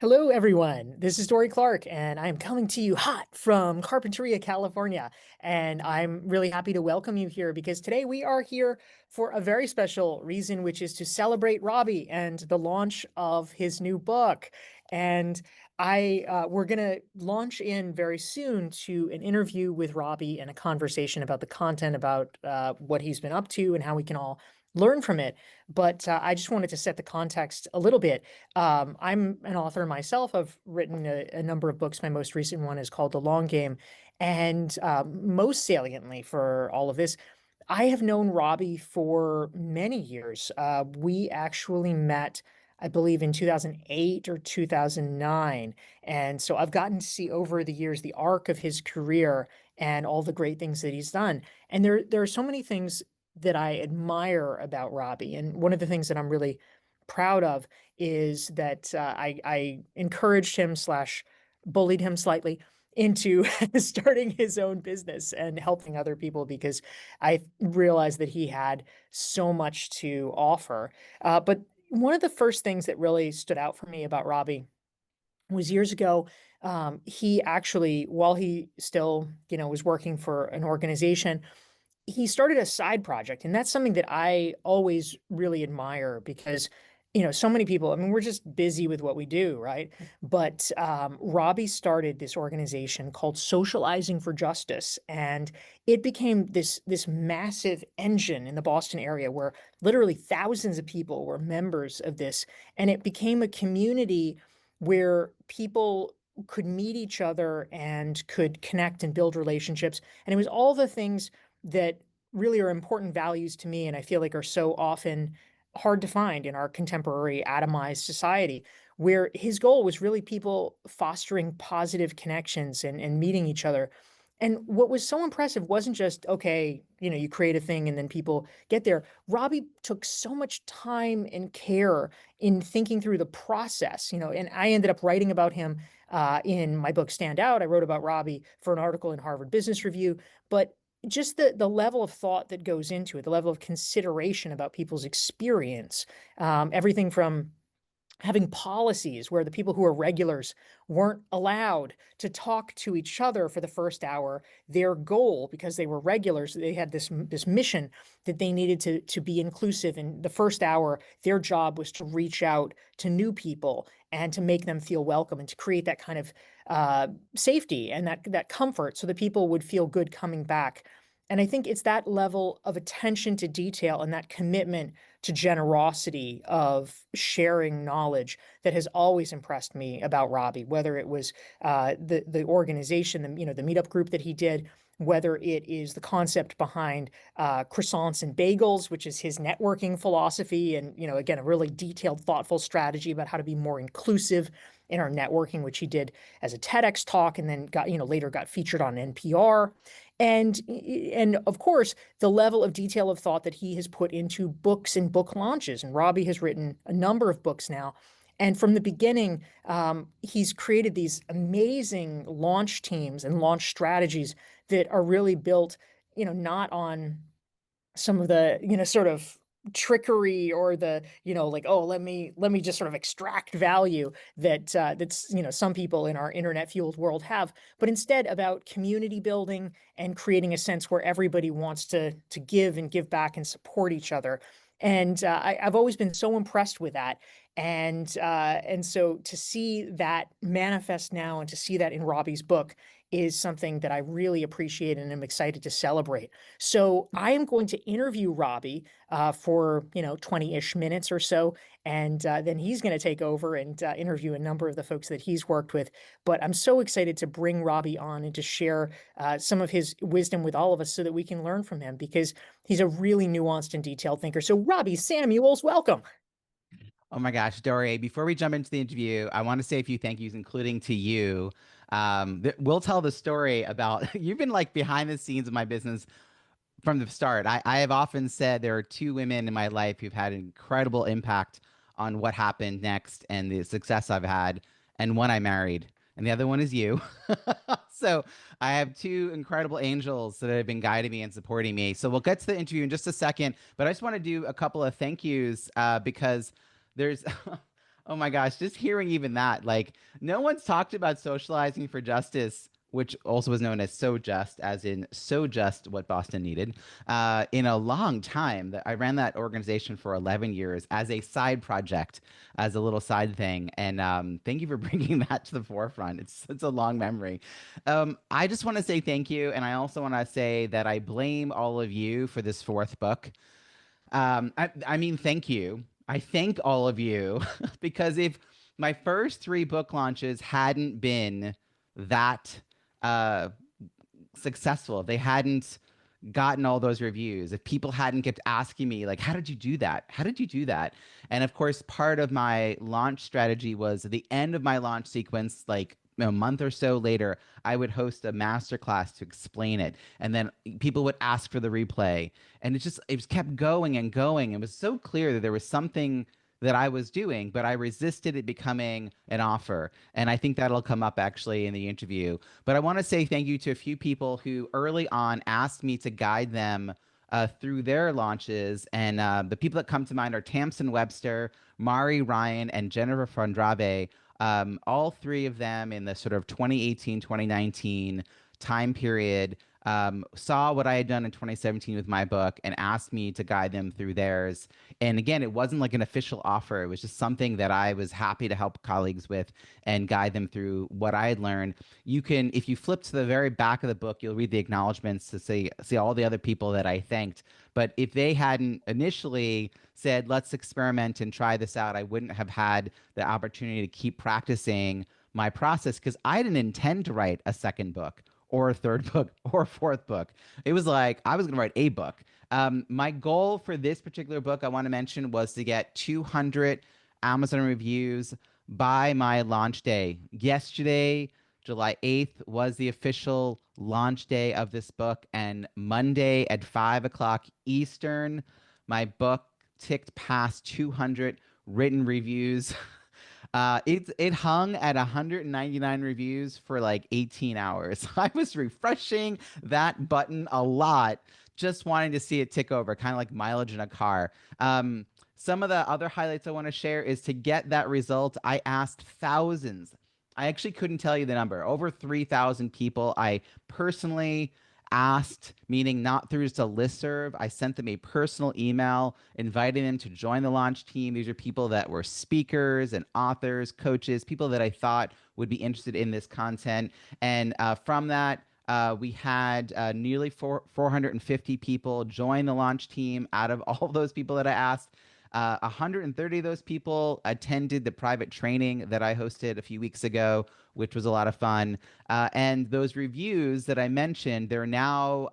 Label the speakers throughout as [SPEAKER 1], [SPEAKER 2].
[SPEAKER 1] Hello, everyone. This is Dorie Clark, and I'm coming to you hot from Carpinteria, California. And I'm really happy to welcome you here because today we are here for a very special reason, which is to celebrate Robbie and the launch of his new book. And we're going to launch in very soon to an interview with Robbie and a conversation about the content, about what he's been up to and how we can all learn from it. But I just wanted to set the context a little bit. I'm an author myself. I've written a number of books. My most recent one is called The Long Game. And most saliently for all of this, I have known Robbie for many years. We actually met, I believe, in 2008 or 2009. And so I've gotten to see over the years the arc of his career and all the great things that he's done. And there are so many things that I admire about Robbie. And one of the things that I'm really proud of is that I encouraged him slash bullied him slightly into starting his own business and helping other people because I realized that he had so much to offer. But one of the first things that really stood out for me about Robbie was years ago. He actually, while he still, was working for an organization, he started a side project. And that's something that I always really admire because, so many people, I mean, we're just busy with what we do, right? But Robbie started this organization called Socializing for Justice. And it became this massive engine in the Boston area where literally thousands of people were members of this. And it became a community where people could meet each other and could connect and build relationships. And it was all the things that really are important values to me and I feel like are so often hard to find in our contemporary atomized society, where his goal was really people fostering positive connections and meeting each other. And what was so impressive wasn't just, okay, you create a thing and then people get there. Robbie took so much time and care in thinking through the process, and I ended up writing about him in my book, Stand Out. I wrote about Robbie for an article in Harvard Business Review, but just the level of thought that goes into it, the level of consideration about people's experience, everything from having policies where the people who are regulars weren't allowed to talk to each other for the first hour. Their goal, because they were regulars, they had this mission that they needed to be inclusive. In the first hour, their job was to reach out to new people and to make them feel welcome and to create that kind of safety and that comfort so that people would feel good coming back. And I think it's that level of attention to detail and that commitment to generosity of sharing knowledge that has always impressed me about Robbie, whether it was the organization, the meetup group that he did, whether it is the concept behind croissants and bagels, which is his networking philosophy, and again a really detailed, thoughtful strategy about how to be more inclusive in our networking, which he did as a TEDx talk, and then later got featured on NPR. And of course, the level of detail of thought that he has put into books and book launches. And Robbie has written a number of books now. And from the beginning, he's created these amazing launch teams and launch strategies that are really built, not on some of the, sort of trickery or the, like, oh, let me just sort of extract value that's, some people in our internet fueled world have, but instead about community building and creating a sense where everybody wants to give and give back and support each other. And I've always been so impressed with that. And so to see that manifest now and to see that in Robbie's book is something that I really appreciate and am excited to celebrate. So I am going to interview Robbie for 20-ish minutes or so, and then he's going to take over and interview a number of the folks that he's worked with. But I'm so excited to bring Robbie on and to share some of his wisdom with all of us so that we can learn from him because he's a really nuanced and detailed thinker. So Robbie Samuels, welcome.
[SPEAKER 2] Oh my gosh, Dorie, before we jump into the interview, I want to say a few thank yous, including to you. We'll tell the story about you've been like behind the scenes of my business from the start. I have often said there are two women in my life who've had an incredible impact on what happened next and the success I've had, and one I married, and the other one is you. So I have two incredible angels that have been guiding me and supporting me. So we'll get to the interview in just a second, but I just want to do a couple of thank yous because there's Oh my gosh, just hearing even that, like, no one's talked about socializing for justice, which also was known as So Just, as in so just what Boston needed, in a long time. That I ran that organization for 11 years as a side project, as a little side thing. And thank you for bringing that to the forefront. It's a long memory. I just want to say thank you, and I also want to say that I blame all of you for this fourth book. I mean, thank you. I thank all of you because if my first three book launches hadn't been that uh, successful, if they hadn't gotten all those reviews, if people hadn't kept asking me, like, how did you do that? How did you do that? And of course, part of my launch strategy was at the end of my launch sequence, like a month or so later, I would host a master class to explain it. And then people would ask for the replay. And it just kept going and going. It was so clear that there was something that I was doing, but I resisted it becoming an offer. And I think that'll come up actually in the interview. But I want to say thank you to a few people who early on asked me to guide them through their launches. And the people that come to mind are Tamsin Webster, Mari Ryan, and Jennifer Fondrave. All three of them in the sort of 2018, 2019 time period saw what I had done in 2017 with my book and asked me to guide them through theirs. And again, it wasn't like an official offer. It was just something that I was happy to help colleagues with and guide them through what I had learned. You can, if you flip to the very back of the book, you'll read the acknowledgments to see all the other people that I thanked. But if they hadn't initially said, let's experiment and try this out, I wouldn't have had the opportunity to keep practicing my process because I didn't intend to write a second book or a third book or a fourth book. It was like I was going to write a book. My goal for this particular book, I want to mention, was to get 200 Amazon reviews by my launch day. Yesterday, July 8th, was the official launch day of this book. And Monday at 5 o'clock Eastern, my book ticked past 200 written reviews. It hung at 199 reviews for like 18 hours. I was refreshing that button a lot, just wanting to see it tick over, kind of like mileage in a car. Some of the other highlights I want to share is to get that result, I asked thousands. I actually couldn't tell you the number. Over 3,000 people I personally asked, meaning not through just a listserv. I sent them a personal email inviting them to join the launch team. These are people that were speakers and authors, coaches, people that I thought would be interested in this content. And from that, we had nearly 450 people join the launch team out of all of those people that I asked. 130 of those people attended the private training that I hosted a few weeks ago, which was a lot of fun. And those reviews that I mentioned, they're now,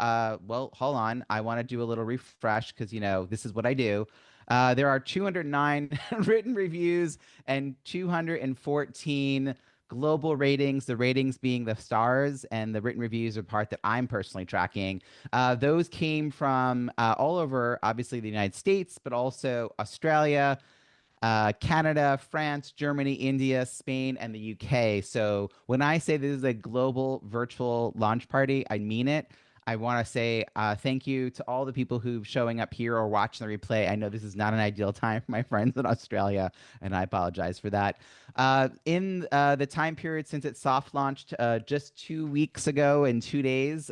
[SPEAKER 2] well, hold on. I want to do a little refresh because, this is what I do. There are 209 written reviews and 214 global ratings, the ratings being the stars, and the written reviews are part that I'm personally tracking. Those came from all over, obviously, the United States, but also Australia, Canada, France, Germany, India, Spain, and the UK. So when I say this is a global virtual launch party, I mean it. I want to say thank you to all the people who showing up here or watching the replay. I know this is not an ideal time for my friends in Australia, and I apologize for that. In the time period since it soft launched just 2 weeks ago in 2 days,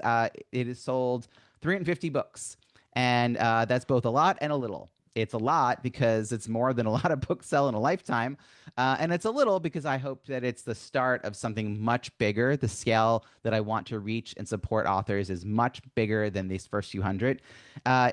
[SPEAKER 2] it has sold 350 books. And that's both a lot and a little. It's a lot because it's more than a lot of books sell in a lifetime. And it's a little because I hope that it's the start of something much bigger. The scale that I want to reach and support authors is much bigger than these first few hundred.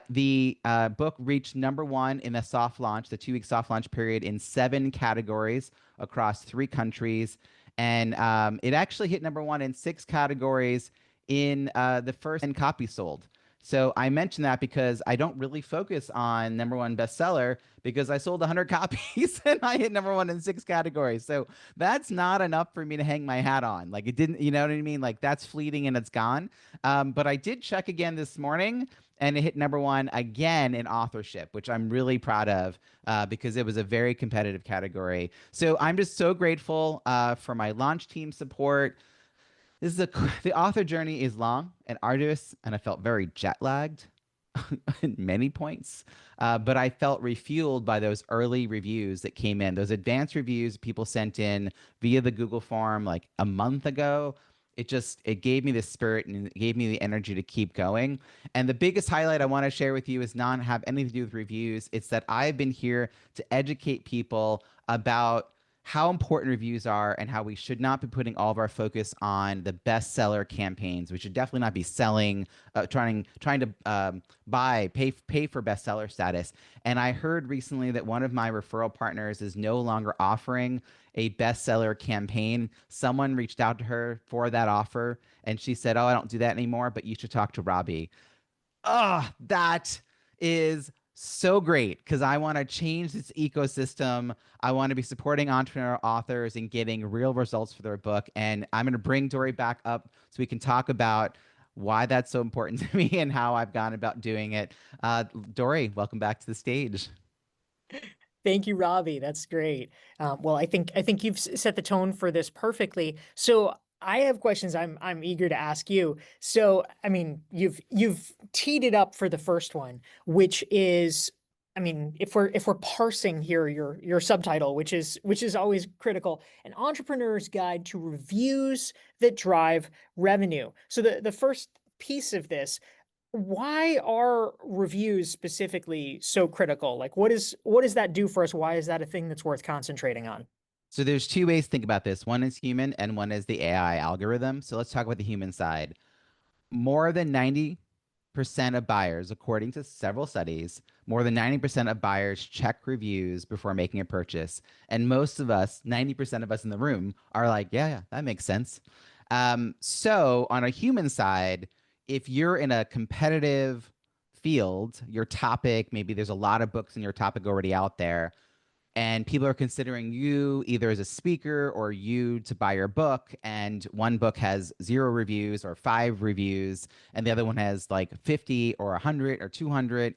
[SPEAKER 2] The book reached number one in the soft launch, the 2 week soft launch period, in 7 categories across 3 countries. And it actually hit number one in 6 categories in the first 10 copies sold. So I mentioned that because I don't really focus on number one bestseller because I sold 100 copies and I hit number one in 6 categories. So that's not enough for me to hang my hat on. Like it didn't, you know what I mean? Like that's fleeting and it's gone. But I did check again this morning and it hit number one again in authorship, which I'm really proud of because it was a very competitive category. So I'm just so grateful for my launch team support. The author journey is long and arduous, and I felt very jet lagged. in many points. But I felt refueled by those early reviews that came in, those advanced reviews people sent in via the Google form like a month ago. It gave me the spirit and it gave me the energy to keep going. And the biggest highlight I want to share with you is not have anything to do with reviews. It's that I've been here to educate people about how important reviews are and how we should not be putting all of our focus on the bestseller campaigns. We should definitely not be selling, trying to pay for bestseller status. And I heard recently that one of my referral partners is no longer offering a bestseller campaign. Someone reached out to her for that offer, and she said, "Oh, I don't do that anymore, but you should talk to Robbie." Oh, that is so great because I want to change this ecosystem. I want to be supporting entrepreneur authors and getting real results for their book. And I'm going to bring Dorie back up so we can talk about why that's so important to me and how I've gone about doing it. Dorie, welcome back to the stage.
[SPEAKER 1] Thank you, Robbie. That's great. Well, I think you've set the tone for this perfectly. So I have questions I'm eager to ask you. So, I mean, you've teed it up for the first one, which is, I mean, if we're parsing here your subtitle, which is always critical, an entrepreneur's guide to reviews that drive revenue. So the first piece of this, why are reviews specifically so critical? Like what does that do for us? Why is that a thing that's worth concentrating on?
[SPEAKER 2] So there's two ways to think about this. One is human and one is the AI algorithm. So let's talk about the human side. More than 90% of buyers, according to several studies, more than 90% of buyers check reviews before making a purchase. And most of us, 90% of us in the room, are like, yeah, yeah, that makes sense. So on a human side, if you're in a competitive field, your topic, maybe there's a lot of books in your topic already out there, and people are considering you either as a speaker or you to buy your book, and one book has 0 reviews or 5 reviews and the other one has like 50 or 100 or 200,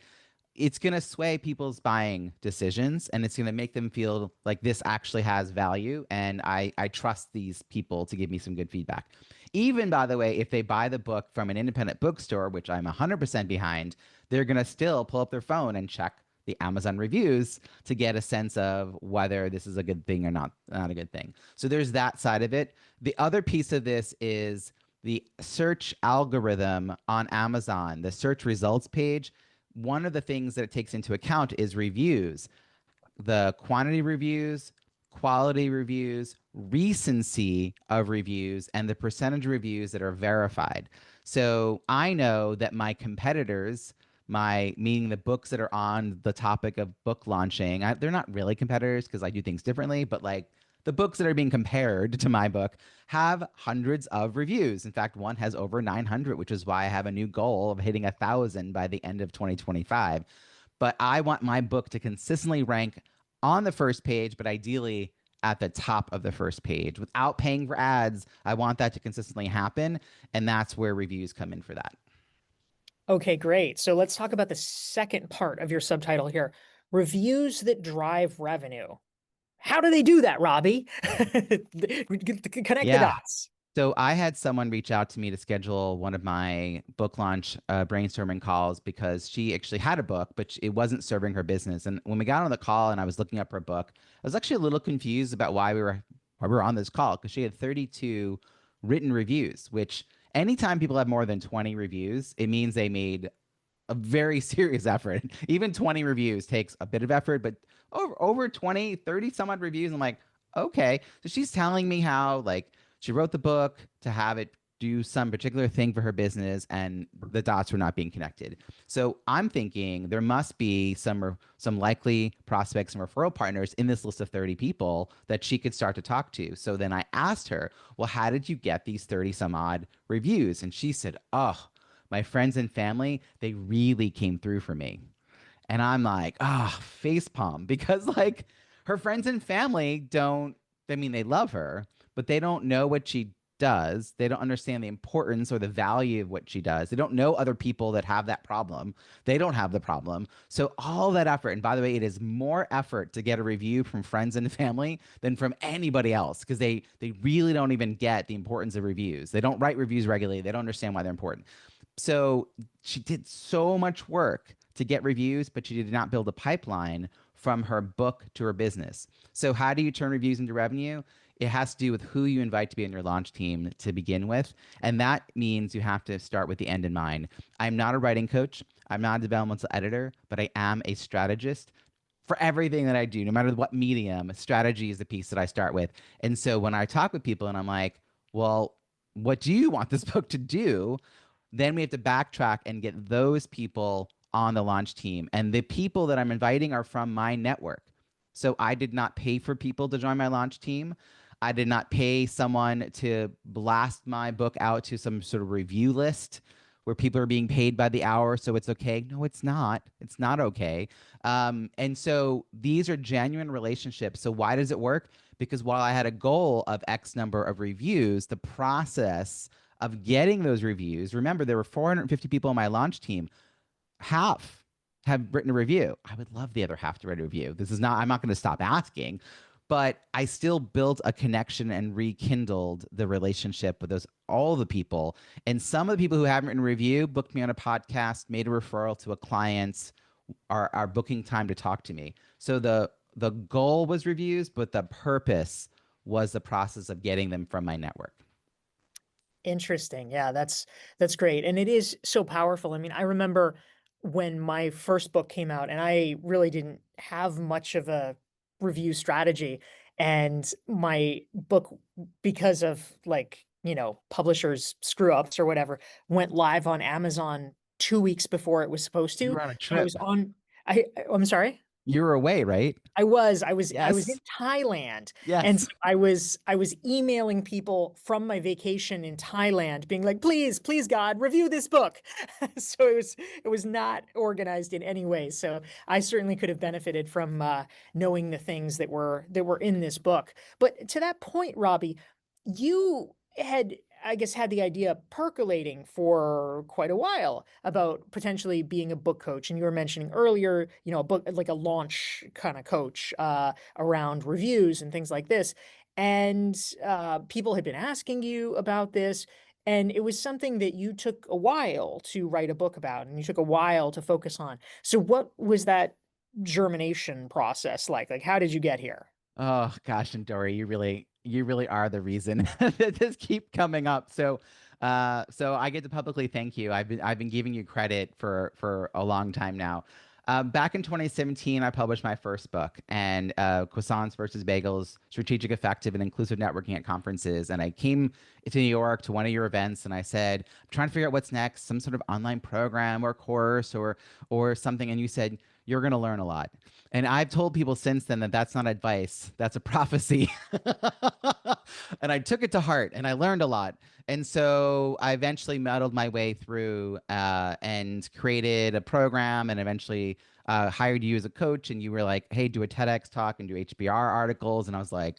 [SPEAKER 2] it's going to sway people's buying decisions and it's going to make them feel like this actually has value and I trust these people to give me some good feedback. Even, by the way, if they buy the book from an independent bookstore, which I'm 100% behind, they're going to still pull up their phone and check the Amazon reviews to get a sense of whether this is a good thing or not a good thing. So there's that side of it. The other piece of this is the search algorithm on Amazon, the search results page. One of the things that it takes into account is reviews, the quantity reviews, quality reviews, recency of reviews, and the percentage of reviews that are verified. So I know that my competitors, my meaning the books that are on the topic of book launching, they're not really competitors because I do things differently, but like the books that are being compared to my book have hundreds of reviews. In fact, one has over 900, which is why I have a new goal of hitting 1,000 by the end of 2025. But I want my book to consistently rank on the first page, but ideally at the top of the first page without paying for ads. I want that to consistently happen. And that's where reviews come in for that.
[SPEAKER 1] Okay, great. So let's talk about the second part of your subtitle here. Reviews that drive revenue. How do they do that, Robbie? Connect the
[SPEAKER 2] Yeah.
[SPEAKER 1] dots.
[SPEAKER 2] So I had someone reach out to me to schedule one of my book launch brainstorming calls because she actually had a book, but it wasn't serving her business. And when we got on the call and I was looking up her book, I was actually a little confused about why we were on this call because she had 32 written reviews, which anytime people have more than 20 reviews, it means they made a very serious effort. Even 20 reviews takes a bit of effort, but over 20, 30 some odd reviews, I'm like, okay. So she's telling me how like she wrote the book to have it do some particular thing for her business and the dots were not being connected. So I'm thinking there must be some likely prospects and referral partners in this list of 30 people that she could start to talk to. So then I asked her, well, how did you get these 30 some odd reviews? And she said, oh, my friends and family, they really came through for me. And I'm like, face palm because like her friends and family don't, I mean, they love her, but they don't know what she does. They don't understand the importance or the value of what she does. They don't know other people that have that problem. They don't have the problem. So all that effort, and by the way, it is more effort to get a review from friends and family than from anybody else because they really don't even get the importance of reviews. They don't write reviews regularly. They don't understand why they're important. So she did so much work to get reviews, but she did not build a pipeline from her book to her business. So how do you turn reviews into revenue? It has to do with who you invite to be on your launch team to begin with. And that means you have to start with the end in mind. I'm not a writing coach. I'm not a developmental editor, but I am a strategist for everything that I do, no matter what medium. Strategy is the piece that I start with. And so when I talk with people and I'm like, well, what do you want this book to do? Then we have to backtrack and get those people on the launch team. And the people that I'm inviting are from my network. So I did not pay for people to join my launch team. I did not pay someone to blast my book out to some sort of review list where people are being paid by the hour. So it's okay. No, it's not. It's not okay. And so these are genuine relationships. So why does it work? Because while I had a goal of X number of reviews, the process of getting those reviews, remember, there were 450 people on my launch team. Half have written a review. I would love the other half to write a review. This is not, I'm not going to stop asking, but I still built a connection and rekindled the relationship with those all the people. And some of the people who haven't written a review booked me on a podcast, made a referral to a client, are booking time to talk to me. So the goal was reviews, but the purpose was the process of getting them from my network.
[SPEAKER 1] Interesting. Yeah, that's great. And it is so powerful. I mean, I remember when my first book came out and I really didn't have much of a review strategy, and my book, because of like, publishers screw ups or whatever, went live on Amazon 2 weeks before it was supposed
[SPEAKER 2] You
[SPEAKER 1] to.
[SPEAKER 2] were on a
[SPEAKER 1] And I was
[SPEAKER 2] trip.
[SPEAKER 1] on I'm sorry.
[SPEAKER 2] You were away, right?
[SPEAKER 1] I was in
[SPEAKER 2] Yes.
[SPEAKER 1] Thailand, and so
[SPEAKER 2] Yes.
[SPEAKER 1] I was emailing people from my vacation in Thailand being like, "Please, please God, review this book." So it was not organized in any way. So I certainly could have benefited from knowing the things that were in this book. But to that point, Robbie, you had, I guess, had the idea percolating for quite a while about potentially being a book coach. And you were mentioning earlier, a book like a launch kind of coach around reviews and things like this. And people had been asking you about this. And it was something that you took a while to write a book about and you took a while to focus on. So, what was that germination process like? Like, how did you get here?
[SPEAKER 2] Oh gosh, and Dory, you really are the reason that this keep coming up. So I get to publicly thank you. I've been giving you credit for a long time now. Back in 2017, I published my first book, and Croissants versus Bagels: Strategic, Effective, and Inclusive Networking at Conferences. And I came to New York to one of your events, and I said, I'm trying to figure out what's next, some sort of online program or course or something. And you said, you're going to learn a lot. And I've told people since then that that's not advice, that's a prophecy. And I took it to heart and I learned a lot. And so I eventually muddled my way through and created a program and eventually hired you as a coach. And you were like, hey, do a TEDx talk and do HBR articles. And I was like,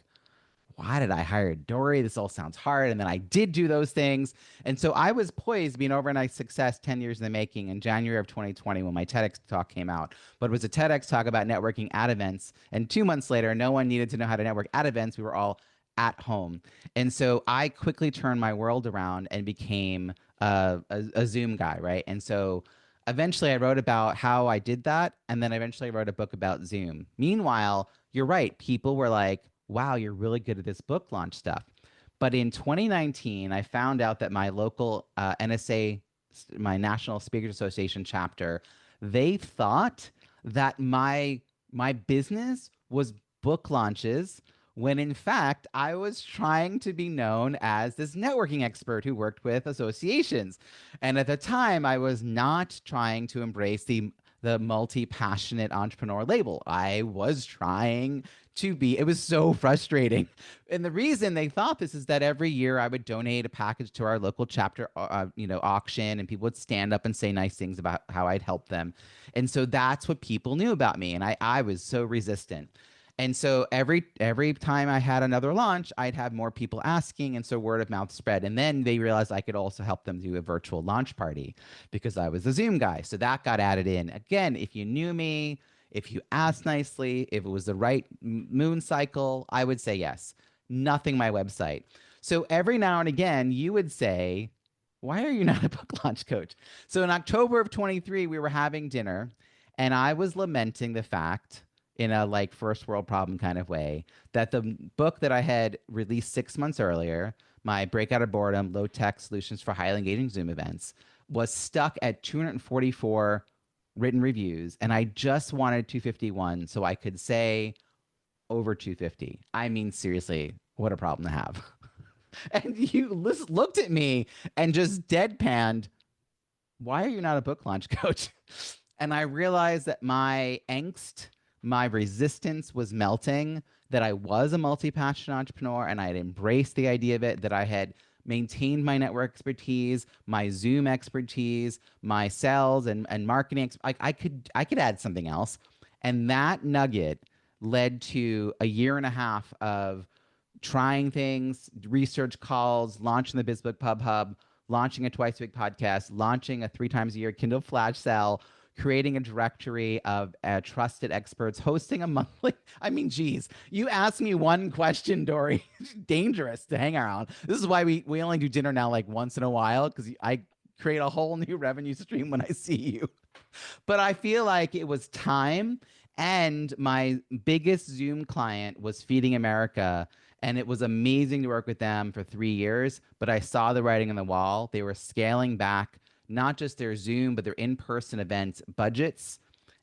[SPEAKER 2] why did I hire Dorie? This all sounds hard. And then I did do those things. And so I was poised to be an overnight success 10 years in the making in January of 2020 when my TEDx talk came out. But it was a TEDx talk about networking at events. And 2 months later, no one needed to know how to network at events. We were all at home. And so I quickly turned my world around and became a Zoom guy, right? And so eventually I wrote about how I did that. And then eventually I wrote a book about Zoom. Meanwhile, you're right. People were like, wow, you're really good at this book launch stuff. But in 2019, I found out that my local NSA, my National Speakers Association chapter, they thought that my business was book launches when in fact I was trying to be known as this networking expert who worked with associations. And at the time, I was not trying to embrace the multi-passionate entrepreneur label. I was trying to be, it was so frustrating. And the reason they thought this is that every year I would donate a package to our local chapter, auction, and people would stand up and say nice things about how I'd help them. And so that's what people knew about me. And I was so resistant. And so every time I had another launch, I'd have more people asking, and so word of mouth spread. And then they realized I could also help them do a virtual launch party because I was a Zoom guy. So that got added in. Again, if you knew me, if you asked nicely, if it was the right moon cycle, I would say yes. Nothing my website. So every now and again, you would say, why are you not a book launch coach? So in October of 23, we were having dinner and I was lamenting the fact in a like first world problem kind of way that the book that I had released 6 months earlier, my Breakout of Boredom, Low Tech Solutions for Highly Engaging Zoom Events, was stuck at 244 written reviews. And I just wanted 251 so I could say over 250. I mean, seriously, what a problem to have. And you looked at me and just deadpanned, why are you not a book launch coach? And I realized that my angst, my resistance was melting, that I was a multi-passionate entrepreneur and I had embraced the idea of it, that I had maintained my network expertise, my Zoom expertise, my sales and marketing. I could add something else. And that nugget led to a year and a half of trying things, research calls, launching the BizBook Pub Hub, launching a twice a week podcast, launching a 3 times a year Kindle flash sale, creating a directory of trusted experts, hosting a monthly. I mean, geez, you asked me one question, Dorie. Dangerous to hang around. This is why we only do dinner now like once in a while because I create a whole new revenue stream when I see you. But I feel like it was time. And my biggest Zoom client was Feeding America. And it was amazing to work with them for 3 years. But I saw the writing on the wall. They were scaling back not just their Zoom, but their in person event budgets.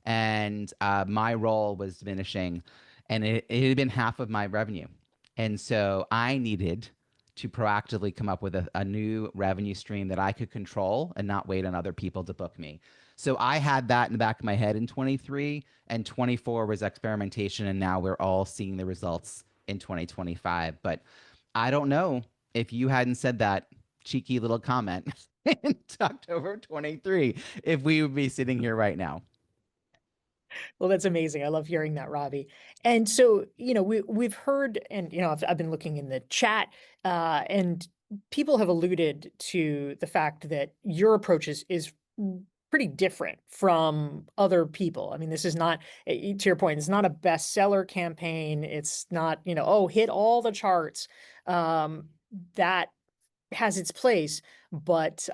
[SPEAKER 2] And my role was diminishing. And it had been half of my revenue. And so I needed to proactively come up with a new revenue stream that I could control and not wait on other people to book me. So I had that in the back of my head in 23, and 24 was experimentation. And now we're all seeing the results in 2025. But I don't know if you hadn't said that cheeky little comment in October 23, if we would be sitting here right now.
[SPEAKER 1] Well, that's amazing. I love hearing that, Robbie. And so, we've heard, and I've been looking in the chat, and people have alluded to the fact that your approach is pretty different from other people. I mean, this is not, to your point, it's not a bestseller campaign. It's not, oh, hit all the charts. That has its place, but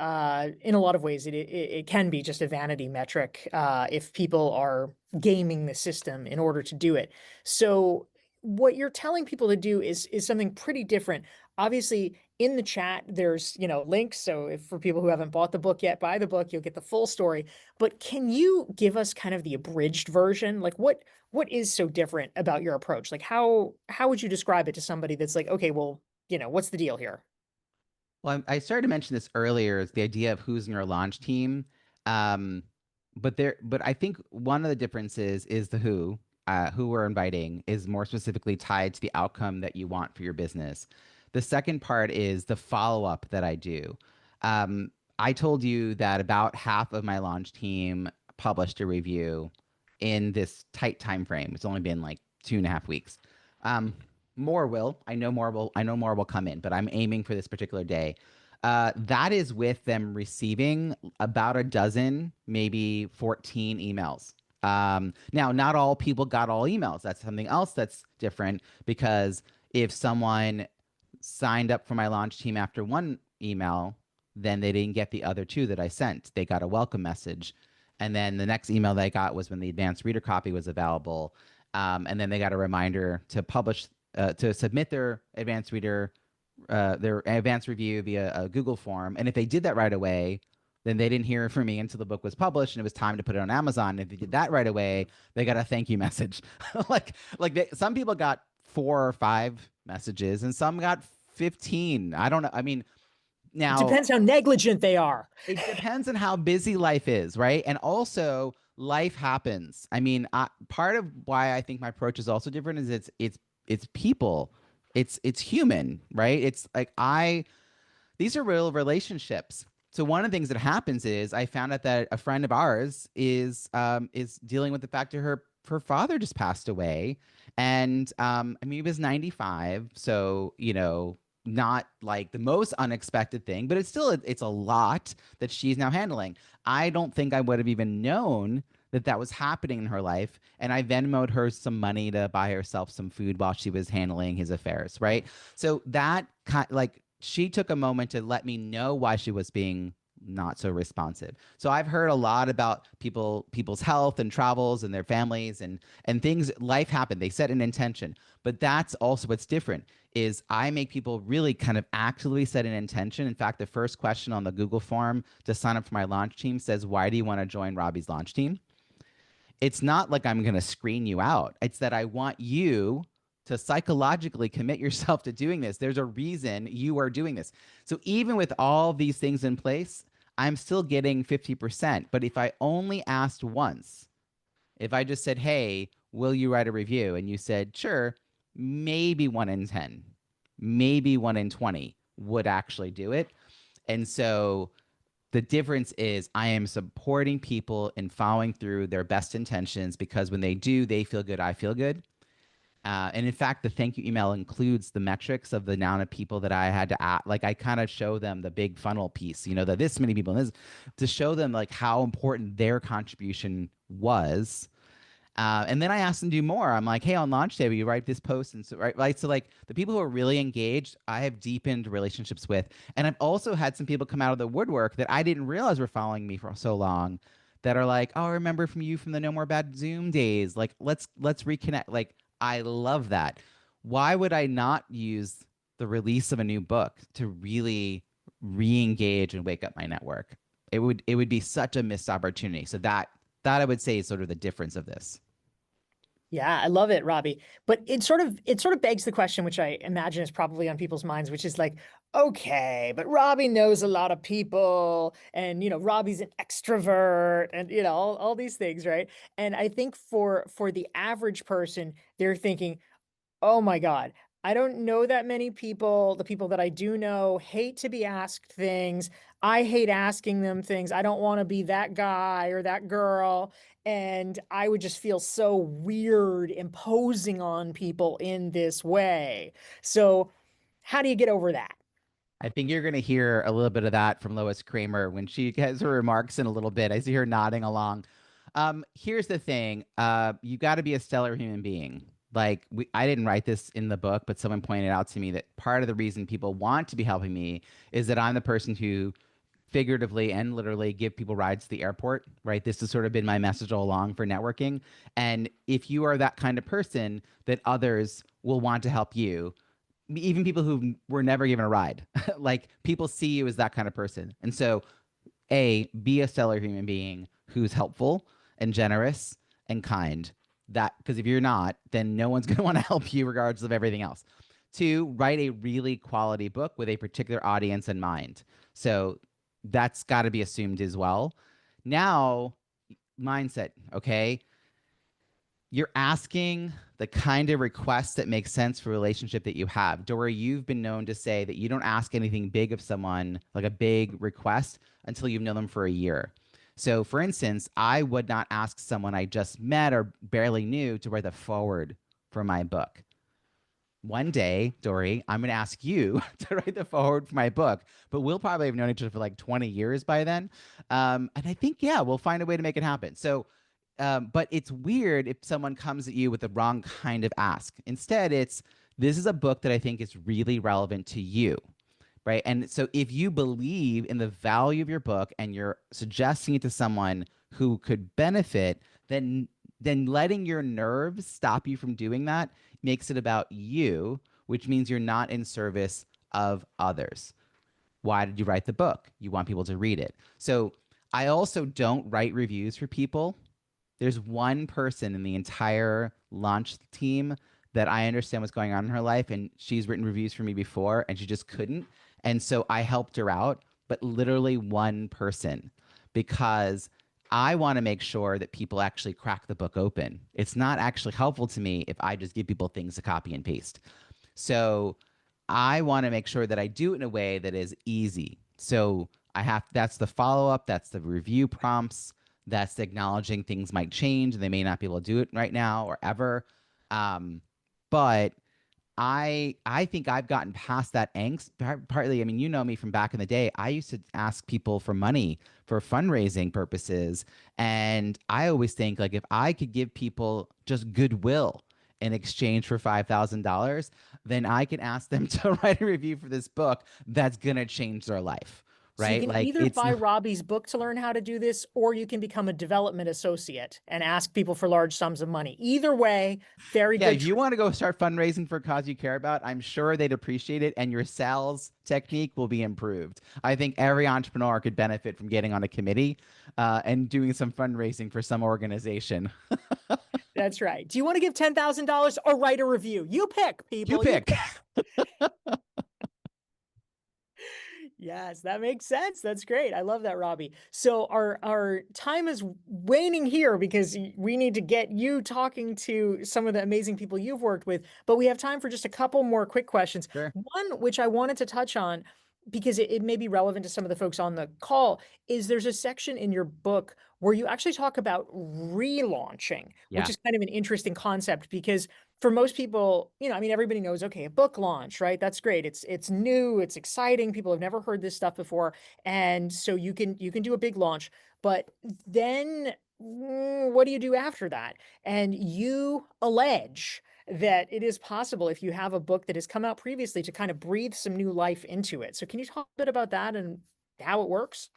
[SPEAKER 1] in a lot of ways, it can be just a vanity metric if people are gaming the system in order to do it. So what you're telling people to do is something pretty different. Obviously, in the chat, there's links. So if for people who haven't bought the book yet, buy the book, you'll get the full story. But can you give us kind of the abridged version? Like what is so different about your approach? Like how would you describe it to somebody that's like, okay, well, what's the deal here?
[SPEAKER 2] Well, I started to mention this earlier, is the idea of who's in your launch team. Um, but I think one of the differences is the who we're inviting is more specifically tied to the outcome that you want for your business. The second part is the follow-up that I do. I told you that about half of my launch team published a review in this tight time frame. It's only been like 2.5 weeks. Um, More will. I know more will. I know more will come in, but I'm aiming for this particular day. That is with them receiving about a dozen, maybe 14 emails. Now, not all people got all emails. That's something else that's different because if someone signed up for my launch team after one email, then they didn't get the other two that I sent. They got a welcome message. And then the next email they got was when the advanced reader copy was available. And then they got a reminder to to submit their advanced review via a Google form. And if they did that right away, then they didn't hear from me until the book was published and it was time to put it on Amazon. And if they did that right away, they got a thank you message. Some people got 4 or 5 messages and some got 15. I don't know. I mean,
[SPEAKER 1] It
[SPEAKER 2] now
[SPEAKER 1] depends how negligent they are.
[SPEAKER 2] it depends on how busy life is, right? And also life happens. I mean, part of why I think my approach is also different is it's people. It's human, right? It's like these are real relationships. So one of the things that happens is I found out that a friend of ours is dealing with the fact that her father just passed away, and I mean he was 95, so not like the most unexpected thing, but it's a lot that she's now handling. I don't think I would have even known that that was happening in her life, and I Venmoed her some money to buy herself some food while she was handling his affairs, right? So that kind like she took a moment to let me know why she was being not so responsive. So I've heard a lot about people's health and travels and their families and things. Life happened. They set an intention. But that's also what's different is I make people really kind of actively set an intention. In fact, the first question on the Google form to sign up for my launch team says, "Why do you want to join Robbie's launch team?" It's not like I'm going to screen you out. It's that I want you to psychologically commit yourself to doing this. There's a reason you are doing this. So even with all these things in place, I'm still getting 50%. But if I only asked once, if I just said, "Hey, will you write a review?" And you said, "Sure," maybe 1 in 10, maybe 1 in 20 would actually do it. And so the difference is I am supporting people in following through their best intentions because when they do, they feel good, I feel good. And in fact, the thank you email includes the metrics of the amount of people that I had to add. Like I kind of show them the big funnel piece, that this many people, and this to show them like how important their contribution was. And then I asked them to do more. I'm like, "Hey, on launch day, will you write this post?" And so, right. So like the people who are really engaged, I have deepened relationships with. And I've also had some people come out of the woodwork that I didn't realize were following me for so long that are like, "Oh, I remember from you from the No More Bad Zoom days. Like, let's reconnect." Like, I love that. Why would I not use the release of a new book to really re-engage and wake up my network? It would be such a missed opportunity. So that I would say is sort of the difference of this.
[SPEAKER 1] Yeah, I love it, Robbie. But it sort of begs the question, which I imagine is probably on people's minds, which is like, okay, but Robbie knows a lot of people, and Robbie's an extrovert, and all these things, right? And I think for the average person, they're thinking, oh my God. I don't know that many people. The people that I do know hate to be asked things. I hate asking them things. I don't want to be that guy or that girl. And I would just feel so weird imposing on people in this way. So, how do you get over that?
[SPEAKER 2] I think you're going to hear a little bit of that from Lois Creamer when she has her remarks in a little bit. I see her nodding along. Here's the thing. You got to be a stellar human being. Like I didn't write this in the book, but someone pointed out to me that part of the reason people want to be helping me is that I'm the person who figuratively and literally give people rides to the airport, right? This has sort of been my message all along for networking. And if you are that kind of person, that others will want to help you, even people who were never given a ride. Like people see you as that kind of person. And so, be a stellar human being who's helpful and generous and kind. That because if you're not, then no one's going to want to help you regardless of everything else. Two, write a really quality book with a particular audience in mind. So that's got to be assumed as well. Now, mindset, okay? You're asking the kind of request that makes sense for a relationship that you have. Dory, you've been known to say that you don't ask anything big of someone, like a big request, until you've known them for a year. So, for instance, I would not ask someone I just met or barely knew to write the forward for my book. One day, Dory, I'm going to ask you to write the forward for my book, but we'll probably have known each other for like 20 years by then. And I think, yeah, we'll find a way to make it happen. So, but it's weird if someone comes at you with the wrong kind of ask. Instead, this is a book that I think is really relevant to you, right? And so if you believe in the value of your book and you're suggesting it to someone who could benefit, then letting your nerves stop you from doing that makes it about you, which means you're not in service of others. Why did you write the book? You want people to read it. So I also don't write reviews for people. There's one person in the entire launch team that I understand what's going on in her life, and she's written reviews for me before, and she just couldn't. And so I helped her out, but literally one person, because I want to make sure that people actually crack the book open. It's not actually helpful to me if I just give people things to copy and paste. So I want to make sure that I do it in a way that is easy. So that's the follow up, that's the review prompts, that's acknowledging things might change and they may not be able to do it right now or ever. But I think I've gotten past that angst. Partly, I mean, you know me from back in the day. I used to ask people for money for fundraising purposes, and I always think like if I could give people just goodwill in exchange for $5,000, then I can ask them to write a review for this book that's gonna change their life,
[SPEAKER 1] So you
[SPEAKER 2] right?
[SPEAKER 1] can
[SPEAKER 2] Like
[SPEAKER 1] either
[SPEAKER 2] it's
[SPEAKER 1] buy
[SPEAKER 2] not,
[SPEAKER 1] Robbie's book to learn how to do this, or you can become a development associate and ask people for large sums of money. Either way, very
[SPEAKER 2] yeah,
[SPEAKER 1] good
[SPEAKER 2] if you want to go start fundraising for a cause you care about, I'm sure they'd appreciate it and your sales technique will be improved. I think every entrepreneur could benefit from getting on a committee and doing some fundraising for some organization.
[SPEAKER 1] That's right. Do you want to give $10,000 or write a review? You pick,
[SPEAKER 2] You
[SPEAKER 1] people. You
[SPEAKER 2] pick.
[SPEAKER 1] pick. Yes, that makes sense. That's great. I love that, Robbie. So our time is waning here because we need to get you talking to some of the amazing people you've worked with, but we have time for just a couple more quick questions.
[SPEAKER 2] Sure.
[SPEAKER 1] One which I wanted to touch on because it may be relevant to some of the folks on the call is there's a section in your book where you actually talk about relaunching, which
[SPEAKER 2] Yeah.
[SPEAKER 1] is kind of an interesting concept because for most people, I mean, everybody knows, okay, a book launch, right? That's great. It's new, it's exciting. People have never heard this stuff before. And so you can do a big launch, but then what do you do after that? And you allege that it is possible if you have a book that has come out previously to kind of breathe some new life into it. So can you talk a bit about that and how it works?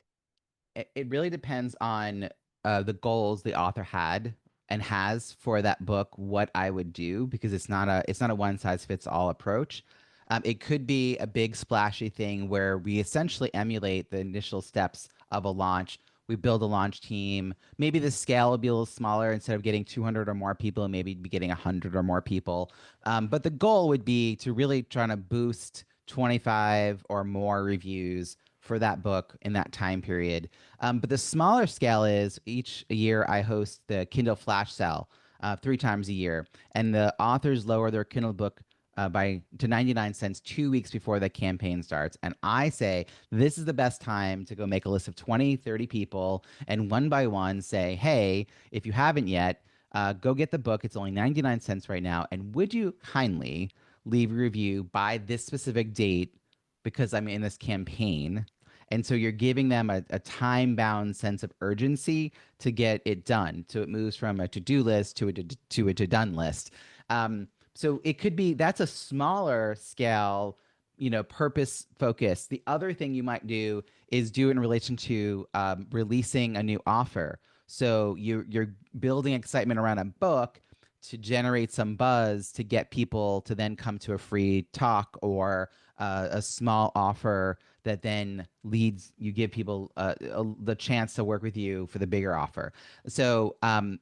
[SPEAKER 2] It really depends on the goals the author had and has for that book, what I would do, because it's not a one size fits all approach. It could be a big splashy thing where we essentially emulate the initial steps of a launch. We build a launch team. Maybe the scale will be a little smaller. Instead of getting 200 or more people, and maybe be getting 100 or more people. But the goal would be to really try to boost 25 or more reviews for that book in that time period. But the smaller scale is each year I host the Kindle Flash Sale 3 times a year, and the authors lower their Kindle book by to 99 cents 2 weeks before the campaign starts. And I say this is the best time to go make a list of 20, 30 people, and one by one say, hey, if you haven't yet, go get the book. It's only 99 cents right now. And would you kindly leave a review by this specific date because I'm in this campaign? And so you're giving them a time bound sense of urgency to get it done. So it moves from a to do list to a to done list. So it could be that's a smaller scale, purpose focus. The other thing you might do is do it in relation to releasing a new offer. So you're building excitement around a book to generate some buzz to get people to then come to a free talk or a small offer that then leads you give people the chance to work with you for the bigger offer. So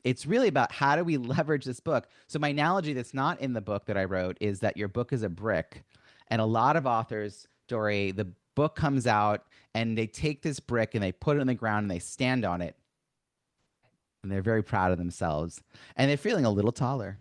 [SPEAKER 2] it's really about how do we leverage this book. So my analogy that's not in the book that I wrote is that your book is a brick, and a lot of authors, Dorie, the book comes out and they take this brick and they put it in the ground and they stand on it and they're very proud of themselves and they're feeling a little taller.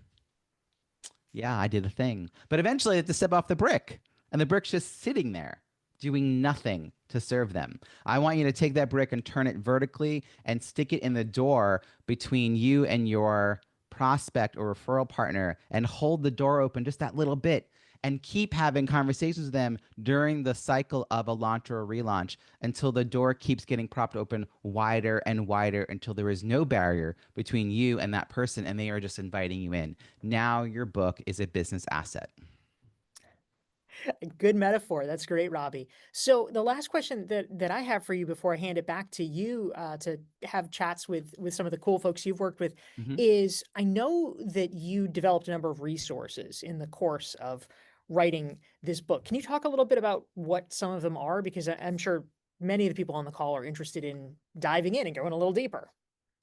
[SPEAKER 2] Yeah, I did a thing. But eventually they have to step off the brick, and the brick's just sitting there, doing nothing to serve them. I want you to take that brick and turn it vertically and stick it in the door between you and your prospect or referral partner and hold the door open just that little bit and keep having conversations with them during the cycle of a launch or a relaunch until the door keeps getting propped open wider and wider until there is no barrier between you and that person and they are just inviting you in. Now your book is a business asset.
[SPEAKER 1] Good metaphor. That's great, Robbie. So the last question that I have for you before I hand it back to you to have chats with some of the cool folks you've worked with
[SPEAKER 2] Mhm.
[SPEAKER 1] is I know that you developed a number of resources in the course of writing this book. Can you talk a little bit about what some of them are? Because I'm sure many of the people on the call are interested in diving in and going a little deeper.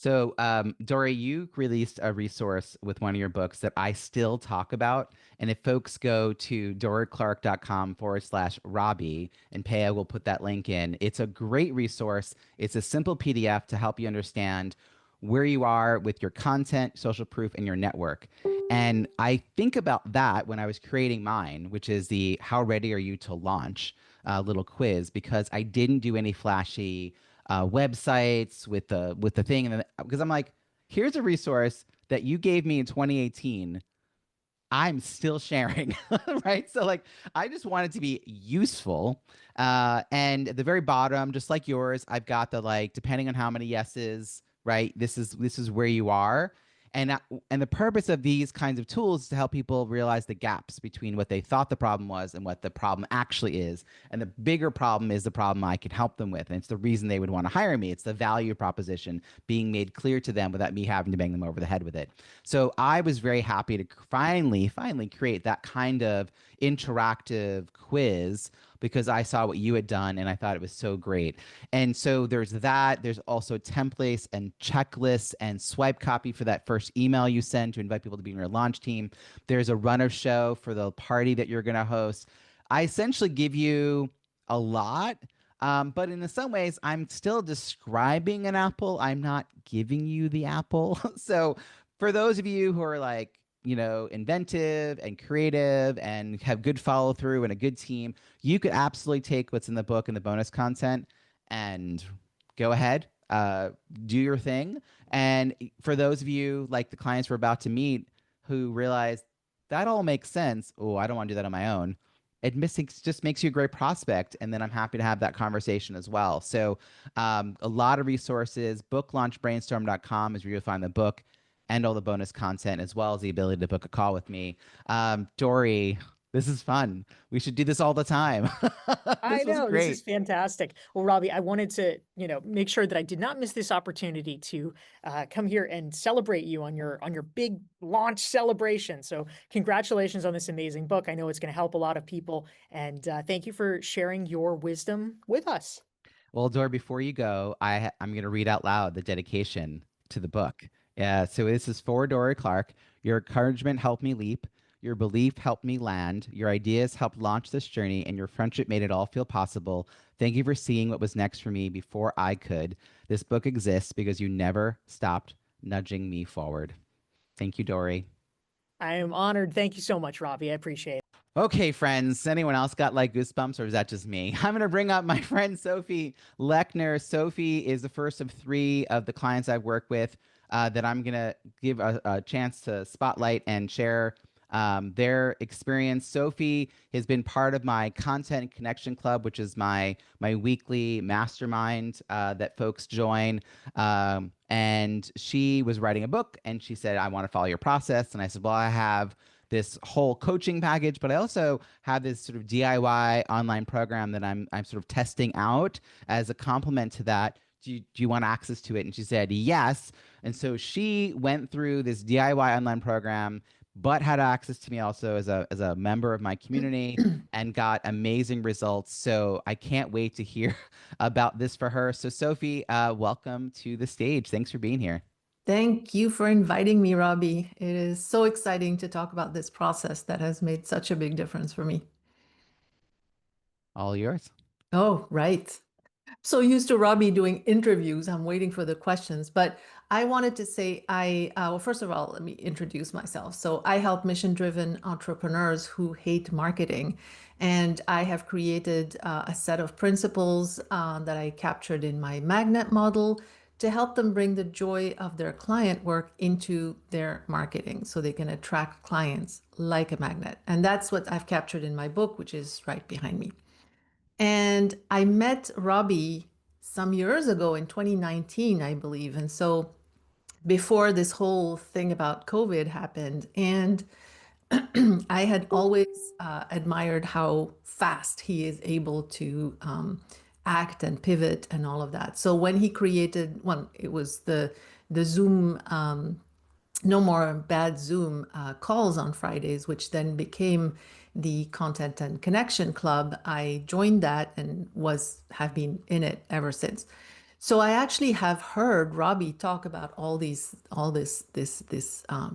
[SPEAKER 2] So, Dory, you released a resource with one of your books that I still talk about. And if folks go to dorieclark.com/Robbie, and Paya will put that link in, it's a great resource. It's a simple PDF to help you understand where you are with your content, social proof, and your network. And I think about that when I was creating mine, which is the How Ready Are You to Launch little quiz, because I didn't do any flashy websites with the thing, and then because I'm like, here's a resource that you gave me in 2018. I'm still sharing, right? So like, I just want it to be useful. And at the very bottom, just like yours, I've got the like, depending on how many yeses, right? This is where you are. And the purpose of these kinds of tools is to help people realize the gaps between what they thought the problem was and what the problem actually is. And the bigger problem is the problem I can help them with. And it's the reason they would want to hire me. It's the value proposition being made clear to them without me having to bang them over the head with it. So I was very happy to finally create that kind of interactive quiz because I saw what you had done and I thought it was so great. And so there's that. There's also templates and checklists and swipe copy for that first email you send to invite people to be in your launch team. There's a runner show for the party that you're going to host. I essentially give you a lot. But in some ways, I'm still describing an apple. I'm not giving you the apple. So for those of you who are like, inventive and creative and have good follow through and a good team, you could absolutely take what's in the book and the bonus content and go ahead, do your thing. And for those of you like the clients we're about to meet who realize that all makes sense, oh, I don't want to do that on my own. Just makes you a great prospect. And then I'm happy to have that conversation as well. So a lot of resources, booklaunchbrainstorm.com is where you'll find the book and all the bonus content, as well as the ability to book a call with me. Dorie, this is fun. We should do this all the time.
[SPEAKER 1] I
[SPEAKER 2] This was
[SPEAKER 1] know this is
[SPEAKER 2] great.
[SPEAKER 1] fantastic. Well, Robbie, I wanted to, make sure that I did not miss this opportunity to come here and celebrate you on your big launch celebration. So, congratulations on this amazing book. I know it's going to help a lot of people, and thank you for sharing your wisdom with us.
[SPEAKER 2] Well, Dor, before you go, I'm going to read out loud the dedication to the book. Yeah, so this is for Dorie Clark. Your encouragement helped me leap. Your belief helped me land. Your ideas helped launch this journey, and your friendship made it all feel possible. Thank you for seeing what was next for me before I could. This book exists because you never stopped nudging me forward. Thank you, Dorie.
[SPEAKER 1] I am honored. Thank you so much, Robbie. I appreciate it.
[SPEAKER 2] Okay, friends. Anyone else got like goosebumps, or is that just me? I'm going to bring up my friend Sophie Lechner. Sophie is the first of three of the clients I've worked with that I'm going to give a chance to spotlight and share their experience. Sophie has been part of my Content Connection Club, which is my weekly mastermind that folks join. And she was writing a book, and she said, "I want to follow your process." And I said, "Well, I have this whole coaching package, but I also have this sort of DIY online program that I'm sort of testing out as a complement to that. Do you want access to it?" And she said yes. And so she went through this DIY online program, but had access to me also as a member of my community and got amazing results. So I can't wait to hear about this for her. So Sophie, welcome to the stage. Thanks for being here.
[SPEAKER 3] Thank you for inviting me, Robbie. It is so exciting to talk about this process that has made such a big difference for me.
[SPEAKER 2] All yours.
[SPEAKER 3] Oh, right. So used to Robbie doing interviews. I'm waiting for the questions, but I wanted to say well, first of all, let me introduce myself. So I help mission-driven entrepreneurs who hate marketing, and I have created a set of principles that I captured in my magnet model to help them bring the joy of their client work into their marketing so they can attract clients like a magnet. And that's what I've captured in my book, which is right behind me. And I met Robbie some years ago in 2019, I believe. And so before this whole thing about COVID happened, and I had always admired how fast he is able to act and pivot and all of that. So when he created, well, it was the Zoom no more bad Zoom calls on Fridays, which then became the Content and Connection Club. I joined that and have been in it ever since. So I actually have heard Robbie talk about all this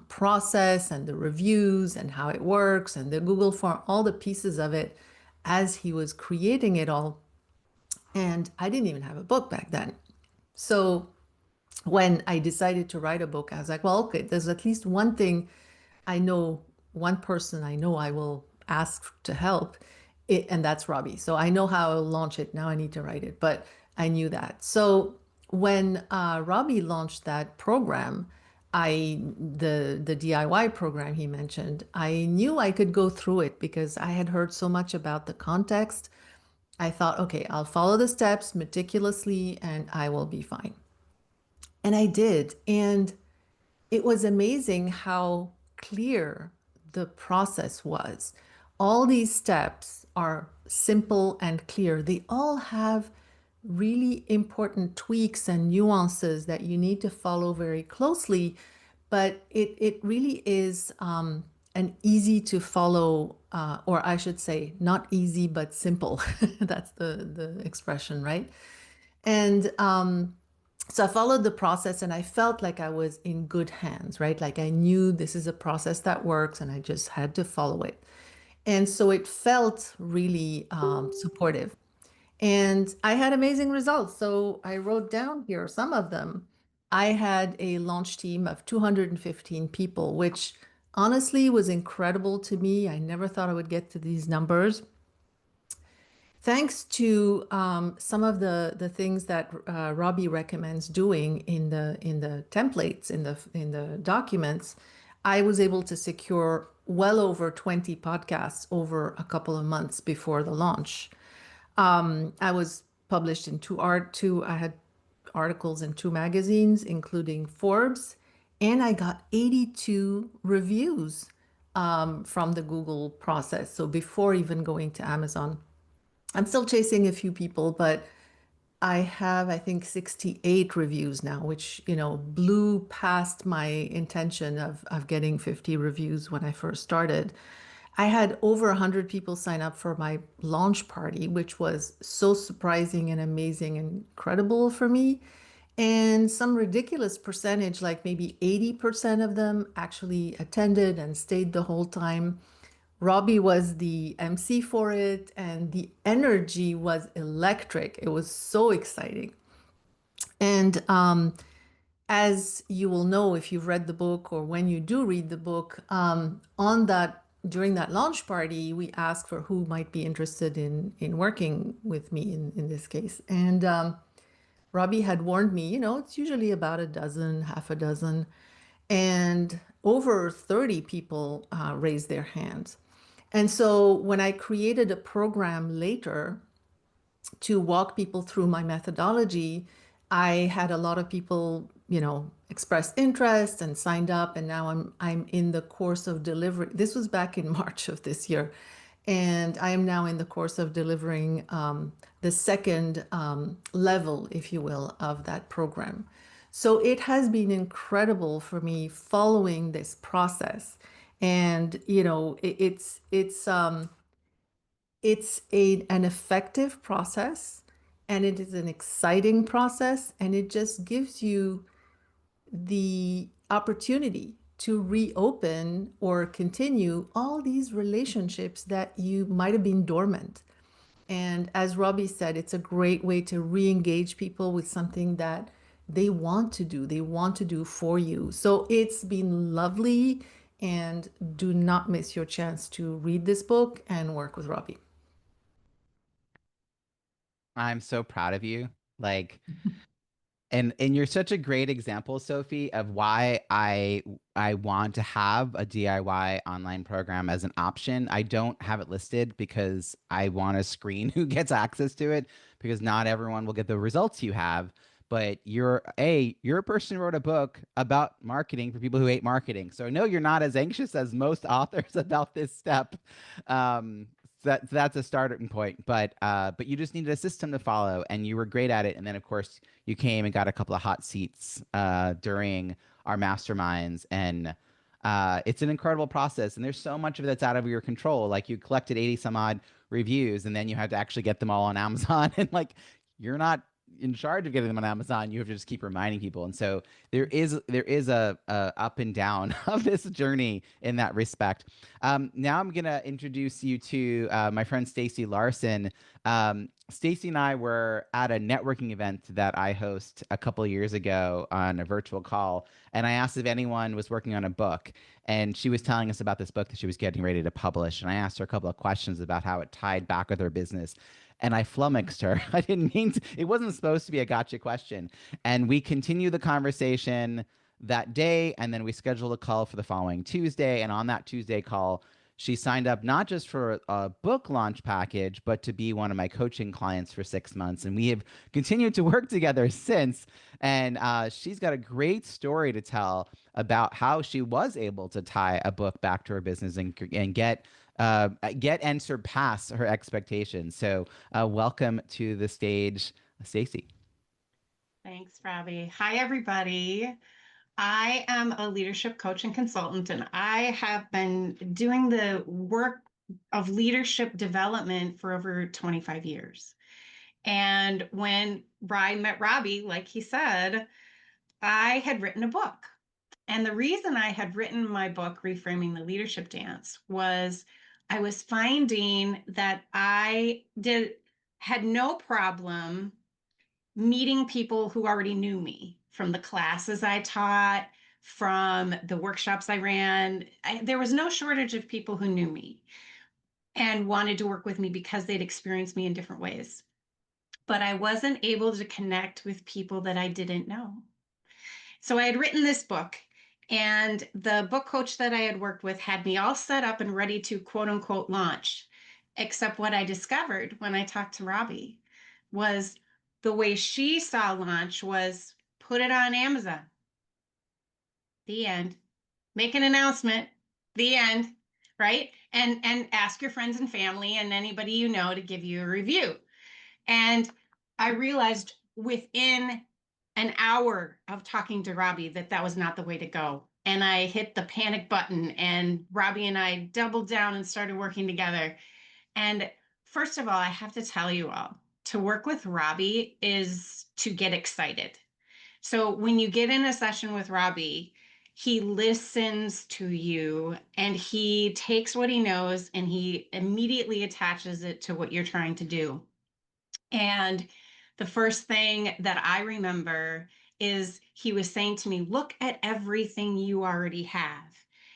[SPEAKER 3] process and the reviews and how it works and the Google form, all the pieces of it as he was creating it all. And I didn't even have a book back then. So when I decided to write a book, I was like, well, okay, there's at least one thing I know, one person I know I will ask to help, and that's Robbie. So I know how I'll launch it. Now I need to write it, but I knew that. So when Robbie launched that program, the DIY program he mentioned, I knew I could go through it because I had heard so much about the context. I thought, okay, I'll follow the steps meticulously and I will be fine. And I did. And it was amazing how clear the process was. All these steps are simple and clear. They all have really important tweaks and nuances that you need to follow very closely, but it really is an easy to follow, or I should say, not easy, but simple. That's the expression, right? And so I followed the process and I felt like I was in good hands, right? Like I knew this is a process that works and I just had to follow it. And so it felt really supportive. And I had amazing results. So I wrote down here some of them. I had a launch team of 215 people, which honestly was incredible to me. I never thought I would get to these numbers. Thanks to some of the things that Robbie recommends doing in the templates in the documents, I was able to secure well over 20 podcasts over a couple of months before the launch. I was published in I had articles in two magazines, including Forbes, and I got 82 reviews from the Google process. So before even going to Amazon. I'm still chasing a few people, but I have, I think, 68 reviews now, which, blew past my intention of getting 50 reviews when I first started. I had over 100 people sign up for my launch party, which was so surprising and amazing and incredible for me. And some ridiculous percentage, like maybe 80% of them actually attended and stayed the whole time. Robbie was the MC for it, and the energy was electric. It was so exciting. And as you will know if you've read the book or when you do read the book, on that during that launch party, we asked for who might be interested in working with me in this case. And Robbie had warned me, it's usually about a dozen, half a dozen, and over 30 people raised their hands. And so when I created a program later to walk people through my methodology, I had a lot of people, express interest and signed up. And now I'm in the course of delivery. This was back in March of this year. And I am now in the course of delivering the second level, if you will, of that program. So it has been incredible for me following this process. And, it's an effective process and it is an exciting process and it just gives you the opportunity to reopen or continue all these relationships that you might have been dormant. And as Robbie said, it's a great way to re-engage people with something that they want to do for you. So it's been lovely, and do not miss your chance to read this book and work with Robbie.
[SPEAKER 2] I'm so proud of you. Like, and you're such a great example, Sophie, of why I want to have a DIY online program as an option. I don't have it listed because I want to screen who gets access to it, because not everyone will get the results you have. But you're a person who wrote a book about marketing for people who hate marketing. So no, you're not as anxious as most authors about this step. That's a starting point, but you just needed a system to follow, and you were great at it. And then, of course, you came and got a couple of hot seats during our masterminds, and it's an incredible process. And there's so much of it that's out of your control. Like, you collected 80 some odd reviews, and then you had to actually get them all on Amazon, and like, you're not in charge of getting them on Amazon. You have to just keep reminding people. And so there is a up and down of this journey in that respect. Now I'm gonna introduce you to my friend Stacey Larsen. Stacey and I were at a networking event that I host a couple of years ago on a virtual call, and I asked if anyone was working on a book, and she was telling us about this book that she was getting ready to publish. And I asked her a couple of questions about how it tied back with her business, and I flummoxed her. I didn't mean to, it wasn't supposed to be a gotcha question. And we continued the conversation that day, and then we scheduled a call for the following Tuesday. And on that Tuesday call, she signed up not just for a book launch package, but to be one of my coaching clients for 6 months. And we have continued to work together since. And she's got a great story to tell about how she was able to tie a book back to her business and get and surpass her expectations. So welcome to the stage, Stacey.
[SPEAKER 4] Thanks, Robbie. Hi, everybody. I am a leadership coach and consultant, and I have been doing the work of leadership development for over 25 years. And when I met Robbie, like he said, I had written a book. And the reason I had written my book, Reframing the Leadership Dance, was I was finding that had no problem meeting people who already knew me from the classes I taught, from the workshops I ran. There was no shortage of people who knew me and wanted to work with me because they'd experienced me in different ways. But I wasn't able to connect with people that I didn't know. So I had written this book, and the book coach that I had worked with had me all set up and ready to quote unquote launch. Except what I discovered when I talked to Robbie was the way she saw launch was put it on Amazon. The end. Make an announcement. The end. Right? And ask your friends and family and anybody you know to give you a review. And I realized within an hour of talking to Robbie that was not the way to go. And I hit the panic button, and Robbie and I doubled down and started working together. And first of all, I have to tell you all, to work with Robbie is to get excited. So when you get in a session with Robbie, he listens to you and he takes what he knows and he immediately attaches it to what you're trying to do. And the first thing that I remember is he was saying to me, look at everything you already have.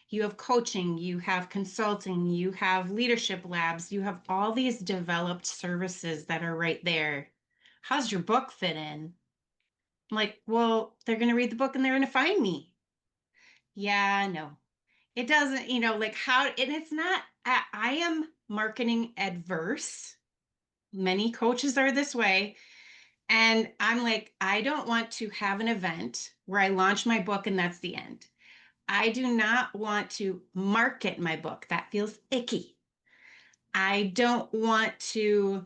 [SPEAKER 4] You have coaching, you have consulting, you have leadership labs, you have all these developed services that are right there. How's your book fit in? I'm like, well, they're going to read the book and they're going to find me. Yeah, no, it doesn't, like how, and it's not, I am marketing adverse. Many coaches are this way. And I'm like, I don't want to have an event where I launch my book and that's the end. I do not want to market my book. That feels icky. I don't want to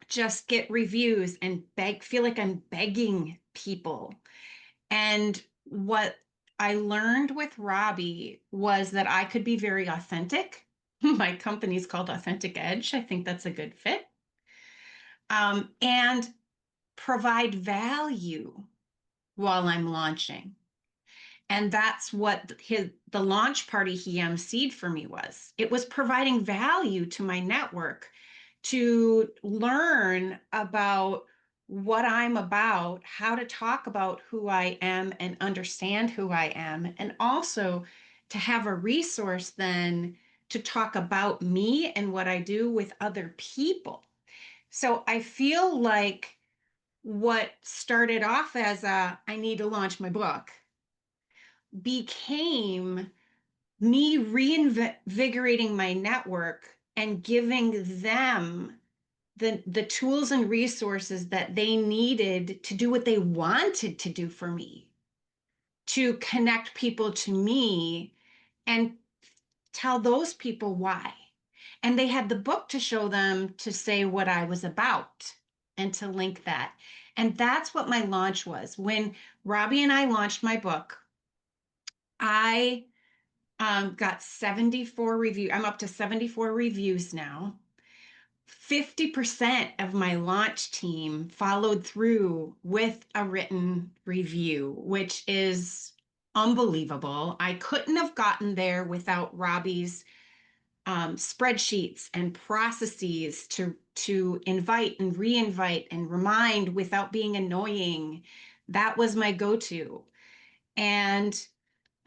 [SPEAKER 4] just get reviews and feel like I'm begging people. And what I learned with Robbie was that I could be very authentic. My company's called Authentic Edge. I think that's a good fit. And provide value while I'm launching. And that's what the launch party he emceed for me was. It was providing value to my network to learn about what I'm about, how to talk about who I am and understand who I am, and also to have a resource then to talk about me and what I do with other people. So I feel like what started off as I need to launch my book became me reinvigorating my network and giving them the tools and resources that they needed to do what they wanted to do for me, to connect people to me and tell those people why. And they had the book to show them to say what I was about and to link that. And that's what my launch was. When Robbie and I launched my book, I got 74 reviews. I'm up to 74 reviews now. 50% of my launch team followed through with a written review, which is unbelievable. I couldn't have gotten there without Robbie's spreadsheets and processes to invite and reinvite and remind without being annoying. That was my go-to. And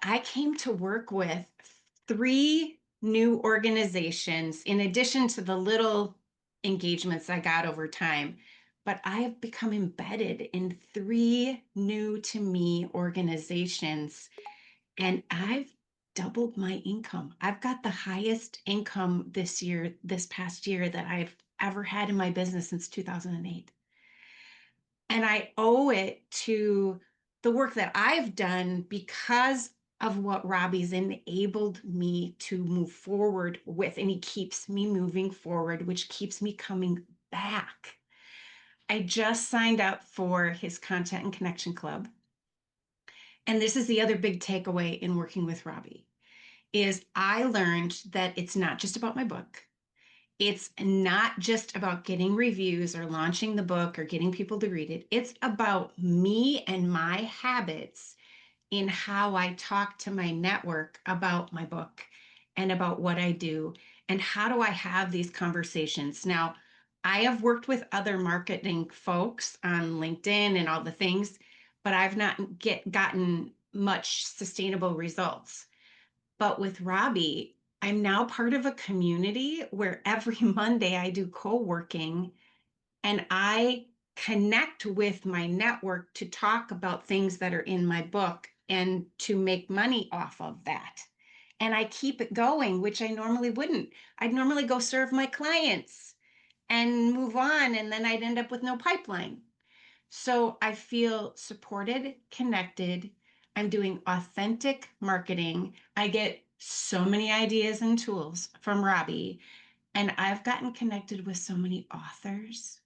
[SPEAKER 4] I came to work with 3 new organizations in addition to the little engagements I got over time. But I have become embedded in 3 new to me organizations. And I've doubled my income. I've got the highest income this past year that I've ever had in my business since 2008. And I owe it to the work that I've done because of what Robbie's enabled me to move forward with. And he keeps me moving forward, which keeps me coming back. I just signed up for his Content and Connection Club. And this is the other big takeaway in working with Robbie, is I learned that it's not just about my book. It's not just about getting reviews or launching the book or getting people to read it. It's about me and my habits in how I talk to my network about my book and about what I do and how do I have these conversations. Now, I have worked with other marketing folks on LinkedIn and all the things, but I've not gotten much sustainable results. But with Robbie, I'm now part of a community where every Monday I do co-working and I connect with my network to talk about things that are in my book and to make money off of that. And I keep it going, which I normally wouldn't. I'd normally go serve my clients and move on, and then I'd end up with no pipeline. So I feel supported, connected. I'm doing authentic marketing. I get so many ideas and tools from Robbie, and I've gotten connected with so many authors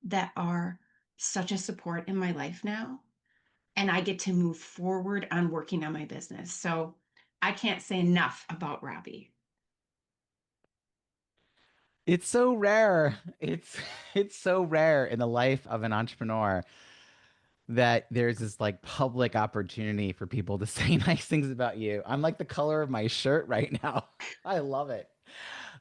[SPEAKER 4] that are such a support in my life now. And I get to move forward on working on my business. So I can't say enough about Robbie.
[SPEAKER 2] It's so rare. It's so rare in the life of an entrepreneur that there's this like public opportunity for people to say nice things about you. I'm like the color of my shirt right now. I love it.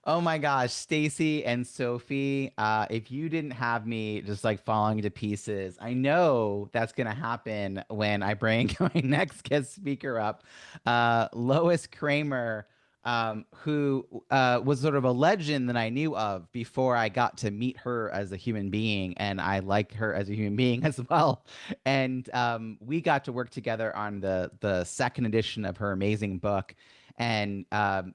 [SPEAKER 2] Oh my gosh, Stacey and Sophie, if you didn't have me just like falling to pieces, I know that's gonna happen when I bring my next guest speaker up, Lois Creamer, who was sort of a legend that I knew of before I got to meet her as a human being, and I like her as a human being as well. And we got to work together on the second edition of her amazing book. And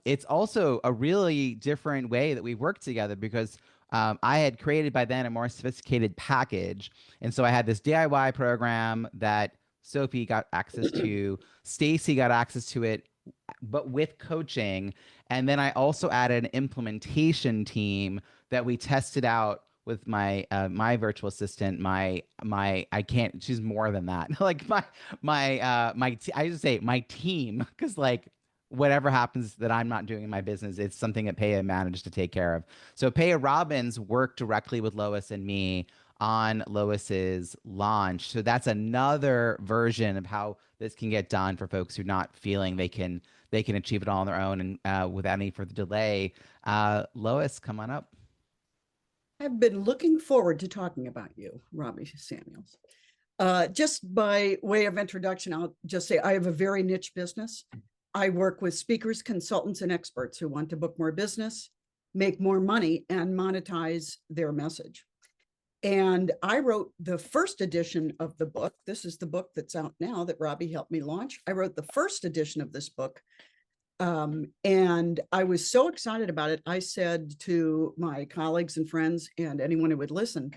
[SPEAKER 2] it's also a really different way that we work together because I had created by then a more sophisticated package. And so I had this DIY program that Sophie got access to, Stacey got access to it, but with coaching. And then I also added an implementation team that we tested out with my my virtual assistant, my I can't, she's more than that. Like I just say my team, because like whatever happens that I'm not doing in my business, it's something that Paya managed to take care of. So Paya Robbins worked directly with Lois and me on Lois's launch. So that's another version of how this can get done for folks who are not feeling they can achieve it all on their own. And without any further delay, Lois, come on up.
[SPEAKER 5] I've been looking forward to talking about you, Robbie Samuels. Just by way of introduction, I'll just say I have a very niche business. I work with speakers, consultants, and experts who want to book more business, make more money, and monetize their message. And I wrote the first edition of the book. This is the book that's out now that Robbie helped me launch. I wrote the first edition of this book. And I was so excited about it. I said to my colleagues and friends and anyone who would listen,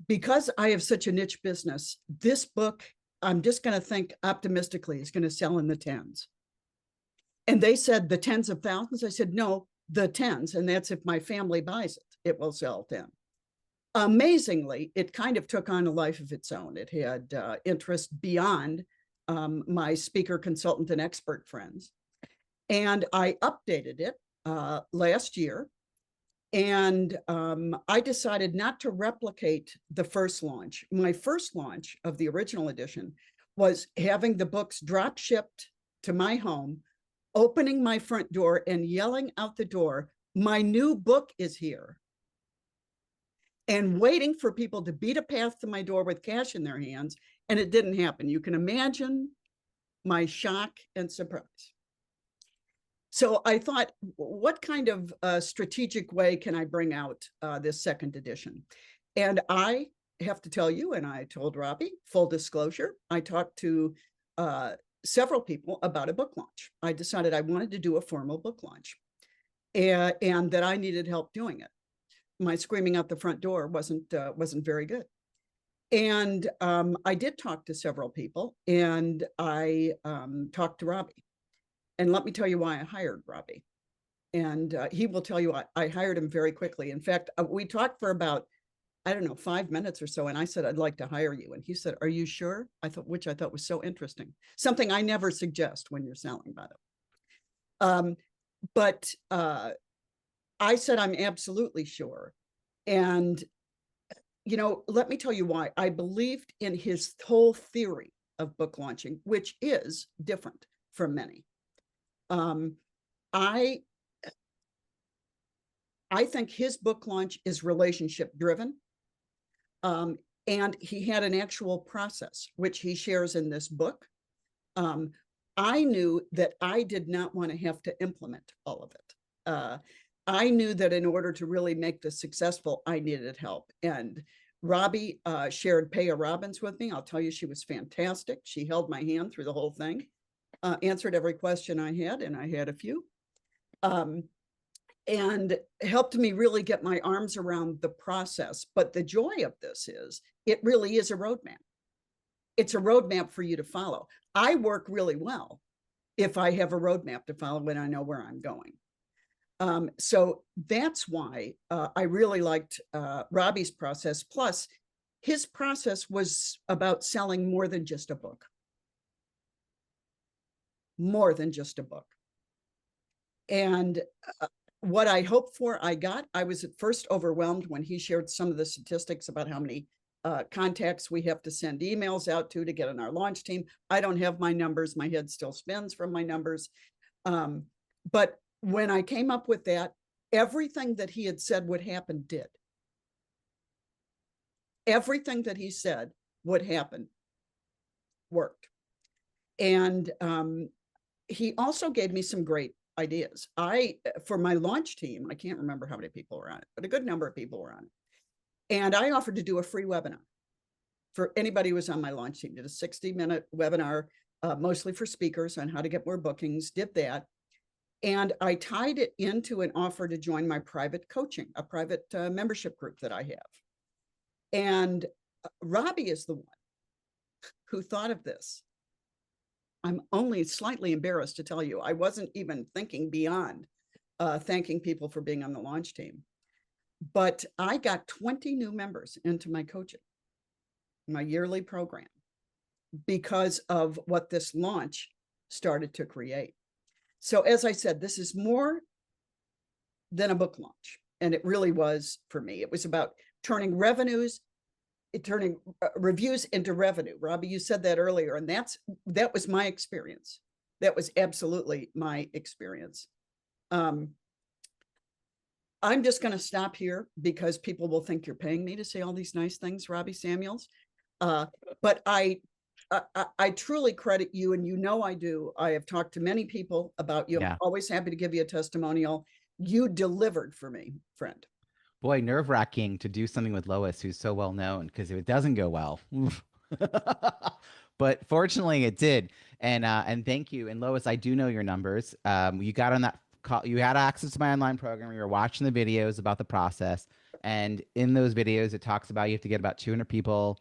[SPEAKER 5] because I have such a niche business, this book, I'm just going to think optimistically, is going to sell in the tens. And they said the tens of thousands. I said, no, the tens. And that's if my family buys it, it will sell 10. Amazingly, it kind of took on a life of its own. It had interest beyond my speaker, consultant, and expert friends. And I updated it last year. And I decided not to replicate the first launch. My first launch of the original edition was having the books drop shipped to my home, opening my front door and yelling out the door, "My new book is here," and waiting for people to beat a path to my door with cash in their hands. And it didn't happen. You can imagine my shock and surprise. So I thought, what kind of strategic way can I bring out this second edition? And I have to tell you, and I told Robbie, full disclosure, I talked to several people about a book launch. I decided I wanted to do a formal book launch, and that I needed help doing it. My screaming out the front door wasn't very good. And I did talk to several people, and I talked to Robbie. And let me tell you why I hired Robbie. And he will tell you I hired him very quickly. In fact, we talked for about, I don't know, 5 minutes or so. And I said, I'd like to hire you. And he said, are you sure? Which I thought was so interesting. Something I never suggest when you're selling, by the way. But I said, I'm absolutely sure. And, let me tell you why. I believed in his whole theory of book launching, which is different from many. I think his book launch is relationship driven. And he had an actual process, which he shares in this book. I knew that I did not want to have to implement all of it. I knew that in order to really make this successful, I needed help. And Robbie shared Paya Robbins with me. I'll tell you, she was fantastic. She held my hand through the whole thing, answered every question I had, and I had a few. And helped me really get my arms around the process. But the joy of this is, it really is a roadmap. It's a roadmap for you to follow. I work really well if I have a roadmap to follow and I know where I'm going. So that's why I really liked Robbie's process. Plus, his process was about selling more than just a book. More than just a book. And what I hoped for, I got. I was at first overwhelmed when he shared some of the statistics about how many contacts we have to send emails out to get on our launch team. I don't have my numbers. My head still spins from my numbers. But when I came up with that, everything that he had said would happen did. Everything that he said would happen worked. And he also gave me some great ideas. For my launch team, I can't remember how many people were on it, but a good number of people were on it. And I offered to do a free webinar for anybody who was on my launch team. Did a 60-minute webinar, mostly for speakers, on how to get more bookings, did that. And I tied it into an offer to join my private coaching, a private membership group that I have. And Robbie is the one who thought of this. I'm only slightly embarrassed to tell you, I wasn't even thinking beyond thanking people for being on the launch team. But I got 20 new members into my coaching, my yearly program, because of what this launch started to create. So as I said, this is more than a book launch. And it really was for me. It was about turning reviews into revenue. Robbie, you said that earlier, and that was my experience. That was absolutely my experience. I'm just going to stop here because people will think you're paying me to say all these nice things, Robbie Samuels. But I truly credit you, and I do. I have talked to many people about you. Yeah. I'm always happy to give you a testimonial. You delivered for me, friend.
[SPEAKER 2] Boy, nerve-wracking to do something with Lois, who's so well known, because if it doesn't go well, but fortunately it did. And thank you. And Lois, I do know your numbers. You got on that call, you had access to my online program. You were watching the videos about the process. And in those videos, it talks about you have to get about 200 people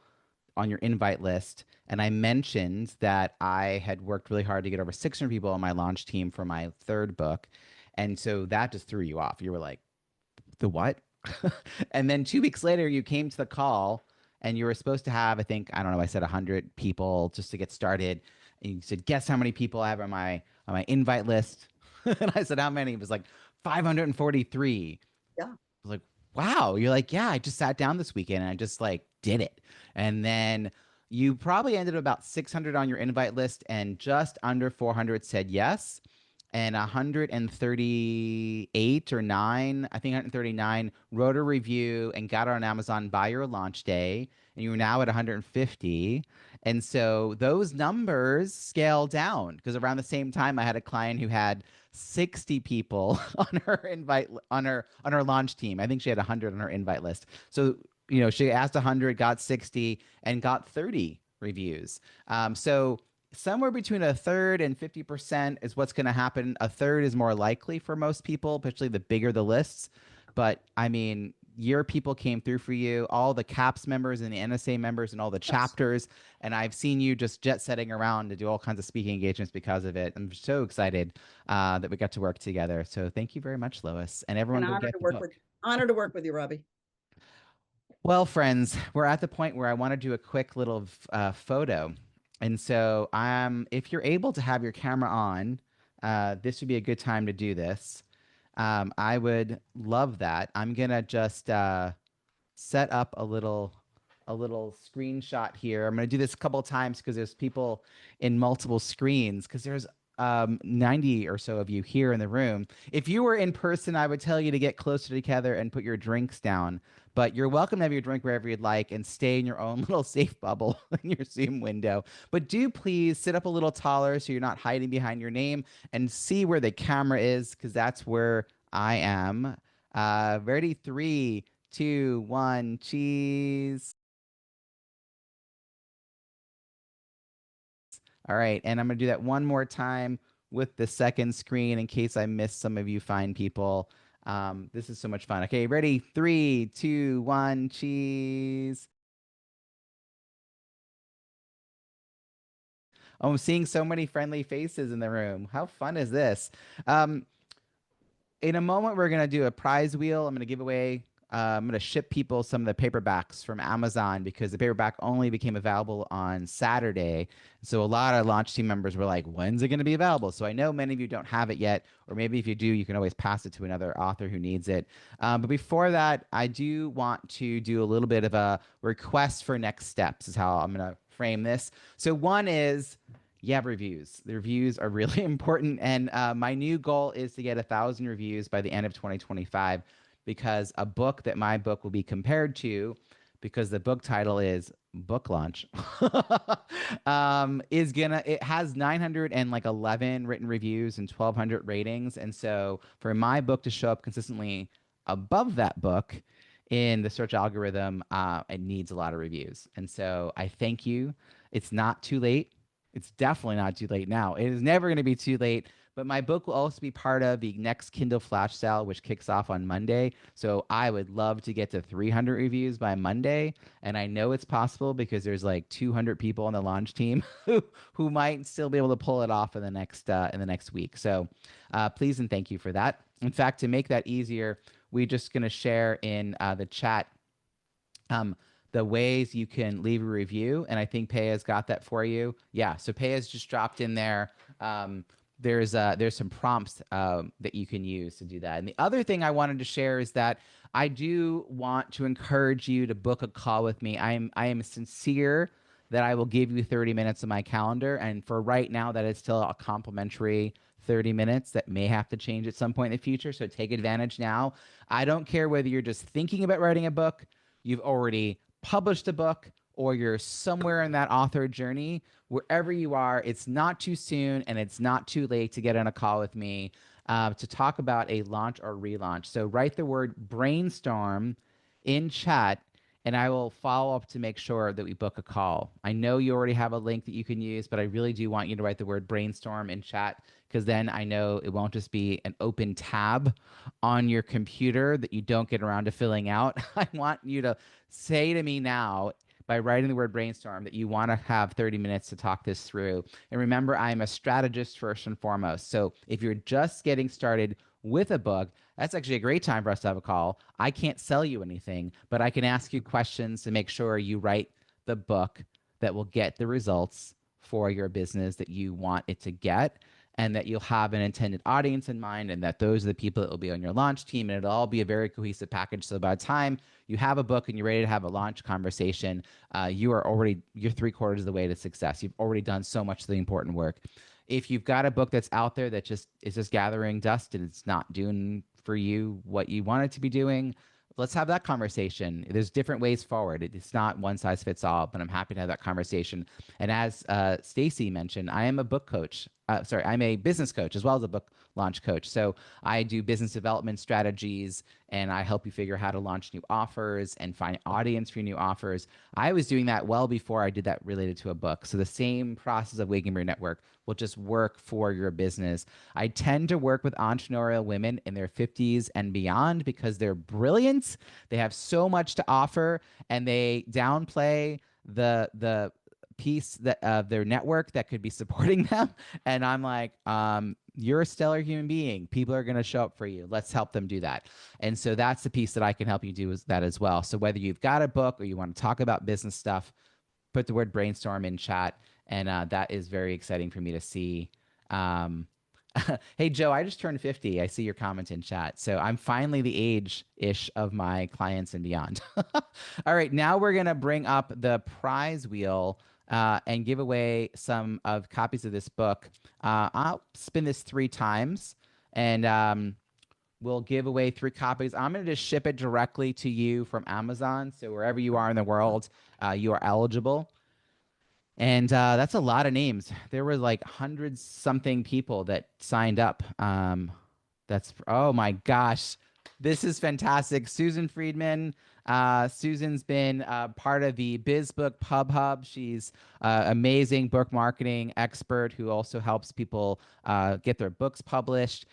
[SPEAKER 2] on your invite list. And I mentioned that I had worked really hard to get over 600 people on my launch team for my third book. And so that just threw you off. You were like, the what? And then 2 weeks later, you came to the call and you were supposed to have, I think, I don't know, I said 100 people just to get started. And you said, guess how many people I have on my invite list? And I said, how many? It was like 543.
[SPEAKER 5] Yeah.
[SPEAKER 2] I was like, wow. You're like, yeah, I just sat down this weekend and I just like did it. And then you probably ended up about 600 on your invite list and just under 400 said yes. And 138 or 9, I think 139 wrote a review and got it on Amazon by your launch day. And you were now at 150. And so those numbers scale down because around the same time, I had a client who had 60 people on her invite, on her launch team. I think she had 100 on her invite list. So, she asked 100, got 60 and got 30 reviews. So somewhere between a third and 50% is what's going to happen. A third is more likely for most people, especially the bigger the lists. But I mean, your people came through for you, all the CAPS members and the NSA members and all the
[SPEAKER 5] Yes.
[SPEAKER 2] chapters. And I've seen you just jet setting around to do all kinds of speaking engagements because of it. I'm so excited that we got to work together. So thank you very much, Lois. And everyone
[SPEAKER 5] An
[SPEAKER 2] go
[SPEAKER 5] honor
[SPEAKER 2] get
[SPEAKER 5] to
[SPEAKER 2] the
[SPEAKER 5] work
[SPEAKER 2] book.
[SPEAKER 5] with, honor to work with you, Robbie.
[SPEAKER 2] Well, friends, we're at the point where I want to do a quick little photo. And so if you're able to have your camera on, this would be a good time to do this. I would love that. I'm gonna just set up a little screenshot here. I'm gonna do this a couple of times because there's people in multiple screens because there's 90 or so of you here in the room. If you were in person, I would tell you to get closer together and put your drinks down. But you're welcome to have your drink wherever you'd like and stay in your own little safe bubble in your Zoom window. But do please sit up a little taller so you're not hiding behind your name and see where the camera is because that's where I am. Ready? 3, 2, 1, cheese. All right, and I'm gonna do that one more time with the second screen in case I missed some of you fine people. This is so much fun. Okay, ready? 3, 2, 1, cheese. Oh, I'm seeing so many friendly faces in the room. How fun is this? In a moment, we're going to do a prize wheel. I'm going to give away, I'm going to ship people some of the paperbacks from Amazon because the paperback only became available on Saturday. So a lot of launch team members were like, when's it going to be available? So I know many of you don't have it yet, or maybe if you do, you can always pass it to another author who needs it. But before that, I do want to do a little bit of a request for next steps, is how I'm going to frame this. So one is, yeah, reviews. The reviews are really important. And my new goal is to get 1,000 reviews by the end of 2025 because my book will be compared to, because the book title is Book Launch, it has 911 written reviews and 1,200 ratings. And so for my book to show up consistently above that book in the search algorithm, it needs a lot of reviews. And so I thank you. It's not too late. It's definitely not too late now. It is never going to be too late. But my book will also be part of the next Kindle flash sale, which kicks off on Monday. So I would love to get to 300 reviews by Monday. And I know it's possible because there's like 200 people on the launch team who might still be able to pull it off in the next week. So please and thank you for that. In fact, to make that easier, we're just going to share in the chat the ways you can leave a review. And I think Paya's got that for you. Yeah, so Paya's just dropped in there. There's some prompts that you can use to do that. And the other thing I wanted to share is that I do want to encourage you to book a call with me. I am sincere that I will give you 30 minutes of my calendar. And for right now, that is still a complimentary 30 minutes that may have to change at some point in the future. So take advantage now. I don't care whether you're just thinking about writing a book, you've already published a book, or you're somewhere in that author journey. Wherever you are, it's not too soon and it's not too late to get on a call with me to talk about a launch or relaunch. So write the word brainstorm in chat and I will follow up to make sure that we book a call. I know you already have a link that you can use, but I really do want you to write the word brainstorm in chat because then I know it won't just be an open tab on your computer that you don't get around to filling out. I want you to say to me now by writing the word brainstorm that you want to have 30 minutes to talk this through. And remember, I'm a strategist first and foremost. So if you're just getting started with a book, that's actually a great time for us to have a call. I can't sell you anything, but I can ask you questions to make sure you write the book that will get the results for your business that you want it to get, and that you'll have an intended audience in mind, and that those are the people that will be on your launch team, and it'll all be a very cohesive package. So by the time you have a book and you're ready to have a launch conversation, you're 3/4 of the way to success. You've already done so much of the important work. If you've got a book that's out there that is just gathering dust and it's not doing for you what you want it to be doing, let's have that conversation. There's different ways forward. It's not one size fits all, but I'm happy to have that conversation. And as Stacey mentioned, I am a book coach. I'm a business coach as well as a book launch coach. So I do business development strategies and I help you figure out how to launch new offers and find audience for your new offers. I was doing that well before I did that related to a book. So the same process of Waking Your Network will just work for your business. I tend to work with entrepreneurial women in their 50s and beyond because they're brilliant. They have so much to offer and they downplay the piece that of their network that could be supporting them. And I'm like, you're a stellar human being. People are going to show up for you. Let's help them do that. And so that's the piece that I can help you do is that as well. So whether you've got a book or you want to talk about business stuff, put the word brainstorm in chat. And that is very exciting for me to see. Hey, Joe, I just turned 50. I see your comment in chat. So I'm finally the age-ish of my clients and beyond. All right, now we're going to bring up the prize wheel and give away some of copies of this book. I'll spin this 3 times and we'll give away 3 copies. I'm going to just ship it directly to you from Amazon. So wherever you are in the world, you are eligible. And that's a lot of names. There were like hundreds something people that signed up. Oh my gosh. This is fantastic. Susan Friedman. Susan's been part of the BizBook Pub Hub. She's amazing book marketing expert who also helps people get their books published.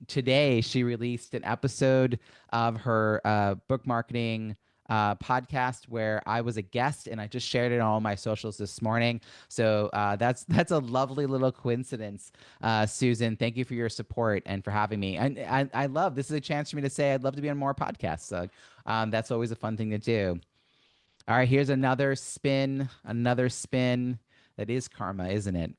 [SPEAKER 2] Today she released an episode of her book marketing podcast where I was a guest and I just shared it on all my socials this morning. So that's a lovely little coincidence. Susan, thank you for your support and for having me. And I love this is a chance for me to say I'd love to be on more podcasts. So that's always a fun thing to do. All right, here's another spin. That is karma, isn't it?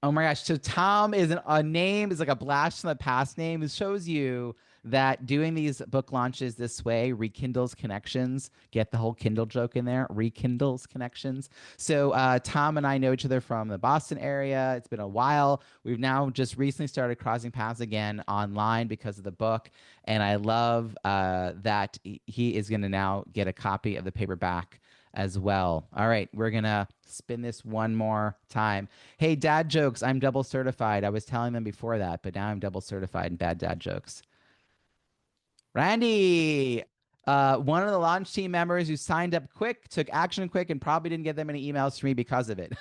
[SPEAKER 2] Oh my gosh. So Tom is a name, is like a blast from the past name. It shows you that doing these book launches this way rekindles connections. Get the whole Kindle joke in there. Rekindles connections. So Tom and I know each other from the Boston area. It's been a while. We've now just recently started crossing paths again online because of the book. And I love that he is going to now get a copy of the paperback as well. All right, we're gonna spin this one more time. Hey, dad jokes, I'm double certified. I was telling them before that, but now I'm double certified in bad dad jokes. Randy, one of the launch team members who signed up quick, took action quick, and probably didn't get that many emails from me because of it.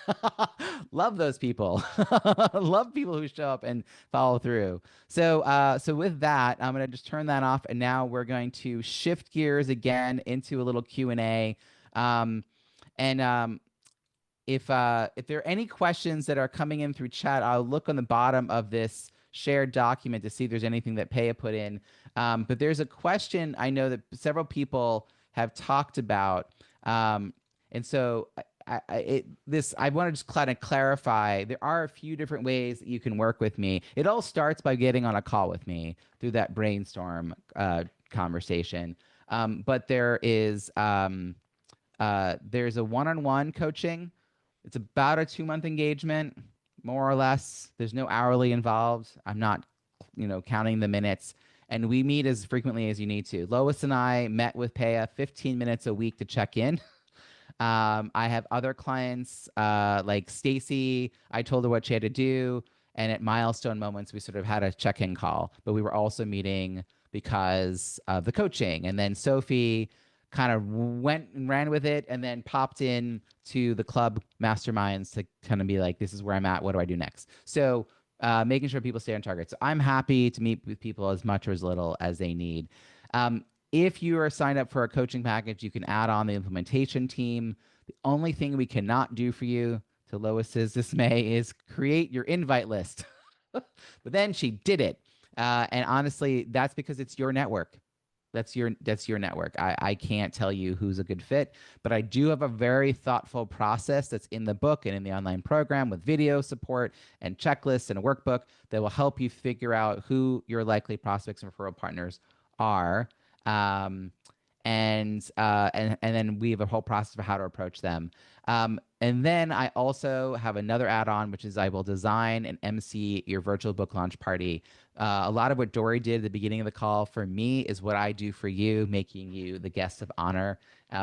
[SPEAKER 2] Love those people. Love people who show up and follow through. So with that, I'm gonna just turn that off, and now we're going to shift gears again into a little Q&A. If there are any questions that are coming in through chat, I'll look on the bottom of this shared document to see if there's anything that Paya put in. But there's a question I know that several people have talked about. And so I want to just kind of clarify, there are a few different ways that you can work with me. It all starts by getting on a call with me through that brainstorm conversation. But there's a one-on-one coaching. It's about a 2-month engagement, more or less. There's no hourly involved. I'm not, counting the minutes. And we meet as frequently as you need to. Lois and I met with Paya 15 minutes a week to check in. I have other clients like Stacey. I told her what she had to do. And at milestone moments, we sort of had a check-in call. But we were also meeting because of the coaching. And then Sophie kind of went and ran with it and then popped in to the club masterminds to kind of be like, this is where I'm at. What do I do next? So making sure people stay on target. So I'm happy to meet with people as much or as little as they need. If you are signed up for a coaching package, you can add on the implementation team. The only thing we cannot do for you, to Lois's dismay, is create your invite list. But then she did it. And honestly, that's because it's your network. That's your network. I can't tell you who's a good fit, but I do have a very thoughtful process that's in the book and in the online program with video support and checklists and a workbook that will help you figure out who your likely prospects and referral partners are. and then we have a whole process for how to approach them. And then I also have another add-on, which is I will design and MC your virtual book launch party. A lot of what Dorie did at the beginning of the call for me is what I do for you, making you the guest of honor,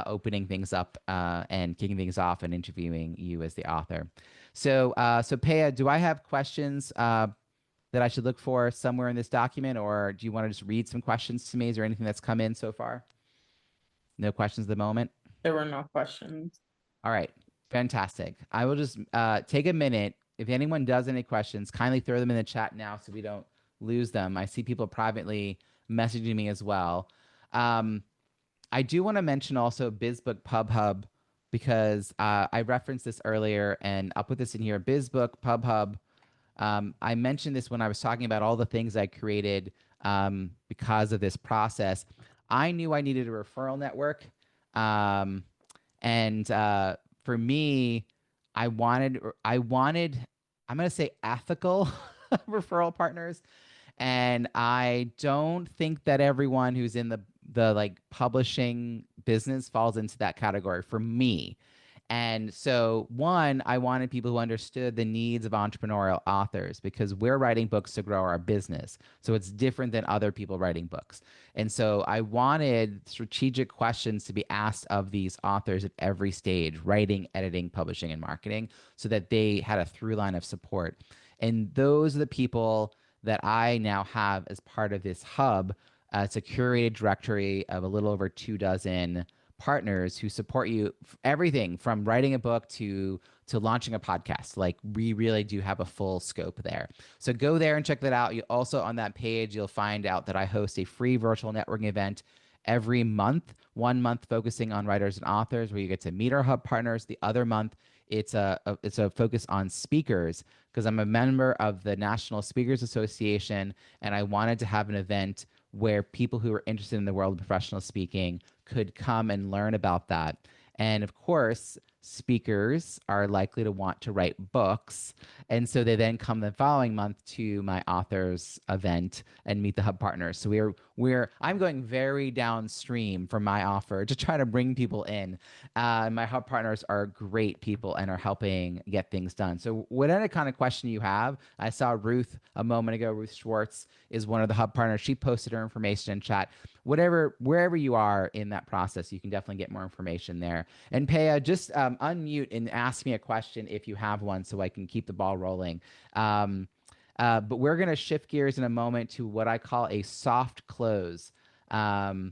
[SPEAKER 2] opening things up and kicking things off and interviewing you as the author. So Peya, do I have questions that I should look for somewhere in this document, or do you want to just read some questions to me? Is there anything that's come in so far? No questions at the moment?
[SPEAKER 6] There were no questions.
[SPEAKER 2] All right, fantastic. I will just take a minute. If anyone does any questions, kindly throw them in the chat now so we don't lose them. I see people privately messaging me as well. I do want to mention also BizBook PubHub because I referenced this earlier, and I'll put this in here. BizBook PubHub. I mentioned this when I was talking about all the things I created because of this process. I knew I needed a referral network. And for me, I wanted, I'm going to say ethical referral partners. And I don't think that everyone who's in the like publishing business falls into that category for me. And so, one, I wanted people who understood the needs of entrepreneurial authors because we're writing books to grow our business. So it's different than other people writing books. And so I wanted strategic questions to be asked of these authors at every stage, writing, editing, publishing, and marketing, so that they had a through line of support. And those are the people that I now have as part of this hub. It's a curated directory of a little over 24 partners who support you everything from writing a book to launching a podcast. Like, we really do have a full scope there. So go there and check that out. You also, on that page, you'll find out that I host a free virtual networking event every month, 1 month focusing on writers and authors, where you get to meet our hub partners. The other month, it's a focus on speakers, because I'm a member of the National Speakers Association, and I wanted to have an event where people who are interested in the world of professional speaking could come and learn about that. And of course, speakers are likely to want to write books. And so they then come the following month to my authors event and meet the hub partners. So I'm going very downstream from my offer to try to bring people in. My hub partners are great people and are helping get things done. So whatever kind of question you have, I saw Ruth a moment ago. Ruth Schwartz is one of the hub partners. She posted her information in chat. Wherever you are in that process, you can definitely get more information there. And Peya, just unmute and ask me a question if you have one, so I can keep the ball rolling. But we're going to shift gears in a moment to what I call a soft close. So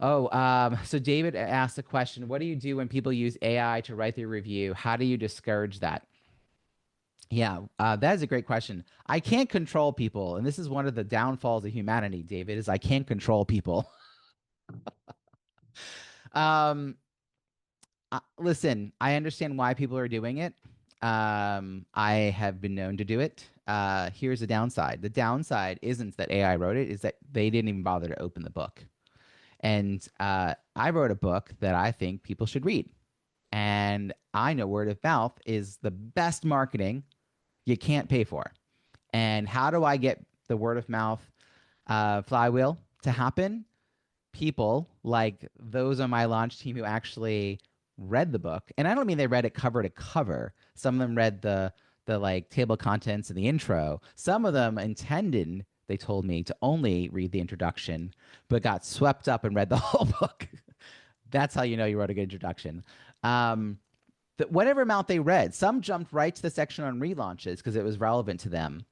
[SPEAKER 2] David asked a question: what do you do when people use AI to write their review? How do you discourage that? Yeah, that is a great question. I can't control people, and this is one of the downfalls of humanity, David, is I can't control people. Listen, I understand why people are doing it. I have been known to do it. Here's the downside. The downside isn't that AI wrote it, is that they didn't even bother to open the book. And I wrote a book that I think people should read. And I know word of mouth is the best marketing you can't pay for. And how do I get the word of mouth flywheel to happen? People like those on my launch team who actually read the book. And I don't mean they read it cover to cover. Some of them read the like table of contents and the intro. Some of them intended, they told me, to only read the introduction, but got swept up and read the whole book. That's how you know you wrote a good introduction. Whatever amount they read, some jumped right to the section on relaunches because it was relevant to them.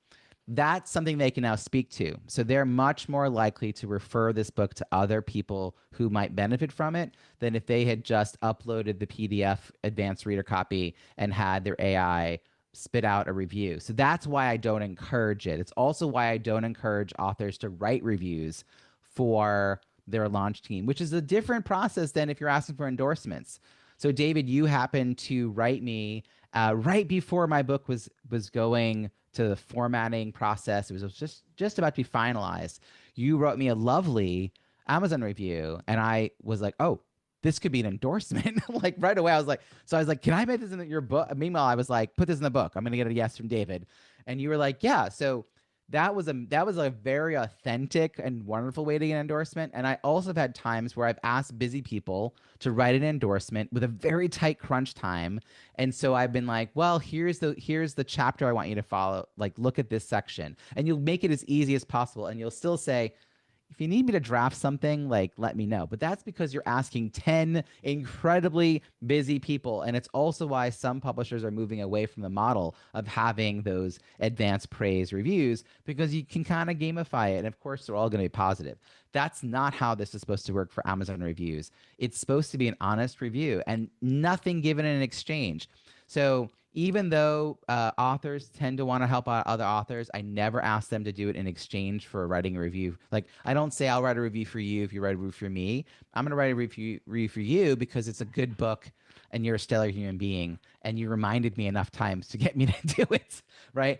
[SPEAKER 2] That's something they can now speak to. So they're much more likely to refer this book to other people who might benefit from it than if they had just uploaded the PDF advanced reader copy and had their AI spit out a review. So that's why I don't encourage it. It's also why I don't encourage authors to write reviews for their launch team, which is a different process than if you're asking for endorsements. So David, you happened to write me right before my book was going to the formatting process. It was just about to be finalized. You wrote me a lovely Amazon review, and I was like, oh, this could be an endorsement. Like right away, I was like, can I make this in your book? Meanwhile, I was like, put this in the book. I'm going to get a yes from David. And you were like, yeah. So that was a very authentic and wonderful way to get an endorsement. And I also have had times where I've asked busy people to write an endorsement with a very tight crunch time. And so I've been like, well, here's the chapter I want you to follow. Like, look at this section. And you'll make it as easy as possible. And you'll still say, if you need me to draft something, like, let me know. But that's because you're asking 10 incredibly busy people. And it's also why some publishers are moving away from the model of having those advanced praise reviews, because you can kind of gamify it. And of course, they're all going to be positive. That's not how this is supposed to work for Amazon reviews. It's supposed to be an honest review and nothing given in exchange. So even though authors tend to want to help out other authors, I never ask them to do it in exchange for writing a review. Like, I don't say I'll write a review for you if you write a review for me. I'm going to write a review for you because it's a good book and you're a stellar human being and you reminded me enough times to get me to do it, right?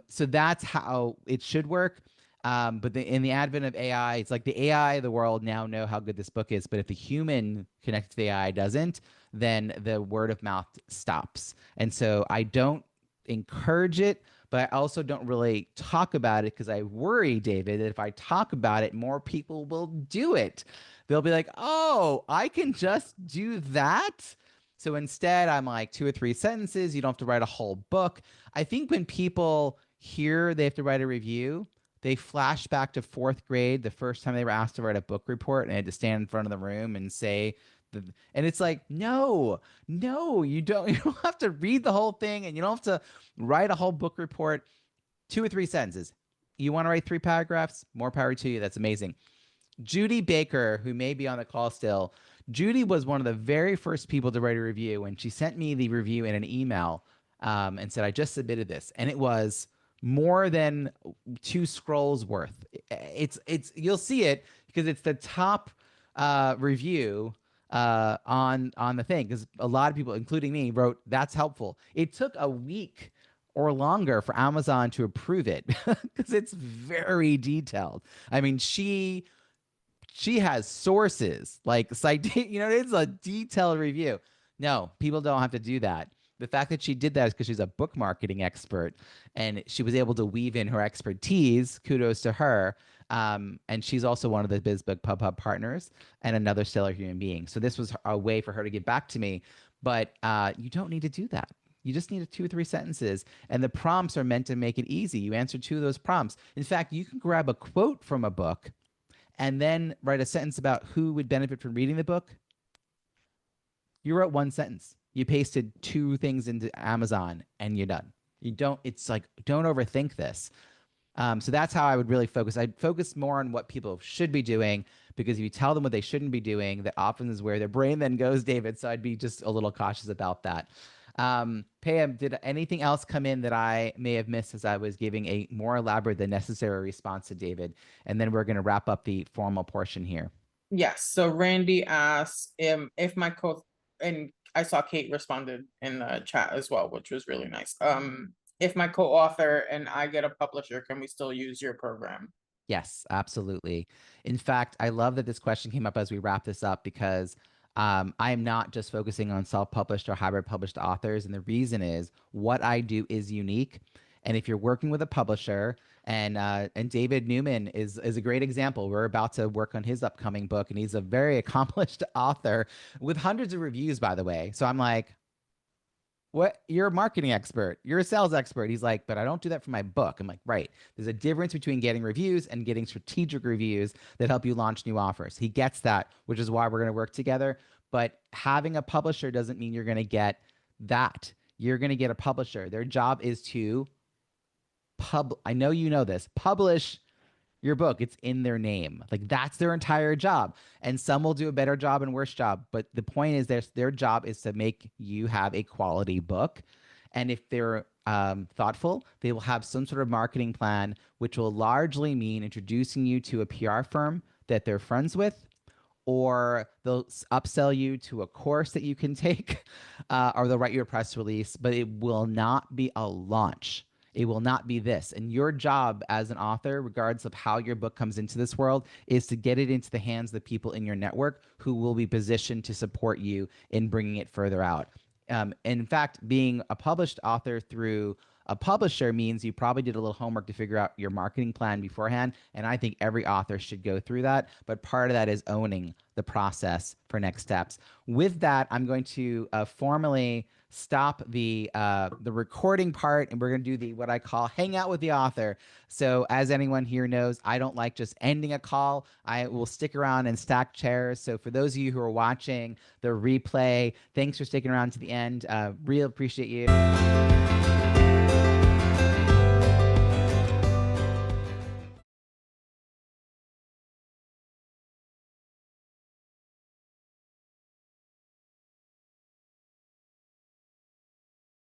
[SPEAKER 2] So that's how it should work. But in the advent of AI, it's like the AI of the world now know how good this book is. But if the human connected to the AI doesn't, then the word of mouth stops. And so I don't encourage it, but I also don't really talk about it because I worry, David, that if I talk about it, more people will do it. They'll be like, oh, I can just do that. So instead, I'm like 2 or 3 sentences. You don't have to write a whole book. I think when people hear they have to write a review, they flash back to 4th grade, the first time they were asked to write a book report and they had to stand in front of the room and say, and it's like, no, you don't have to read the whole thing and you don't have to write a whole book report. 2 or 3 sentences. You want to write 3 paragraphs? More power to you. That's amazing. Judy Baker, who may be on the call still, Judy was one of the very first people to write a review, and she sent me the review in an email and said, I just submitted this. And it was more than 2 scrolls worth. It's you'll see it because it's the top review on the thing, because a lot of people, including me, wrote that's helpful. It took a week or longer for Amazon to approve it because it's very detailed. I mean, she has sources like it's a detailed review. No, people don't have to do that. The fact that she did that is because she's a book marketing expert and she was able to weave in her expertise. Kudos to her. And she's also one of the BizBook PubHub partners and another stellar human being. So this was a way for her to get back to me. But you don't need to do that. You just need 2 or 3 sentences. And the prompts are meant to make it easy. You answer 2 of those prompts. In fact, you can grab a quote from a book and then write a sentence about who would benefit from reading the book. You wrote 1 sentence. You pasted 2 things into Amazon and you're done. It's like, don't overthink this. So that's how I would really focus. I'd focus more on what people should be doing, because if you tell them what they shouldn't be doing, that often is where their brain then goes, David. So I'd be just a little cautious about that. Pam, did anything else come in that I may have missed as I was giving a more elaborate than necessary response to David? And then we're going to wrap up the formal portion here.
[SPEAKER 6] Yes. So Randy asked if my and I saw Kate responded in the chat as well, which was really nice. If my co-author and I get a publisher, can we still use your program?
[SPEAKER 2] Yes, absolutely. In fact, I love that this question came up as we wrap this up, because I am not just focusing on self-published or hybrid published authors. And the reason is what I do is unique. And if you're working with a publisher, and David Newman is a great example. We're about to work on his upcoming book, and he's a very accomplished author with hundreds of reviews, by the way. So I'm like, what? You're a marketing expert. You're a sales expert. He's like, but I don't do that for my book. I'm like, right. There's a difference between getting reviews and getting strategic reviews that help you launch new offers. He gets that, which is why we're going to work together. But having a publisher doesn't mean you're going to get that. You're going to get a publisher. Their job is to I know you know this, publish your book. It's in their name. Like, that's their entire job. And some will do a better job and worse job. But the point is their job is to make you have a quality book. And if they're thoughtful, they will have some sort of marketing plan, which will largely mean introducing you to a PR firm that they're friends with, or they'll upsell you to a course that you can take, or they'll write you a press release, but it will not be a launch. It will not be this. And your job as an author, regardless of how your book comes into this world, is to get it into the hands of the people in your network who will be positioned to support you in bringing it further out. And in fact, being a published author through A publisher means you probably did a little homework to figure out your marketing plan beforehand. And I think every author should go through that. But part of that is owning the process for next steps. With that, I'm going to formally stop the recording part, and we're going to do the what I call hang out with the author. So as anyone here knows, I don't like just ending a call. I will stick around and stack chairs. So for those of you who are watching the replay, thanks for sticking around to the end. Real appreciate you.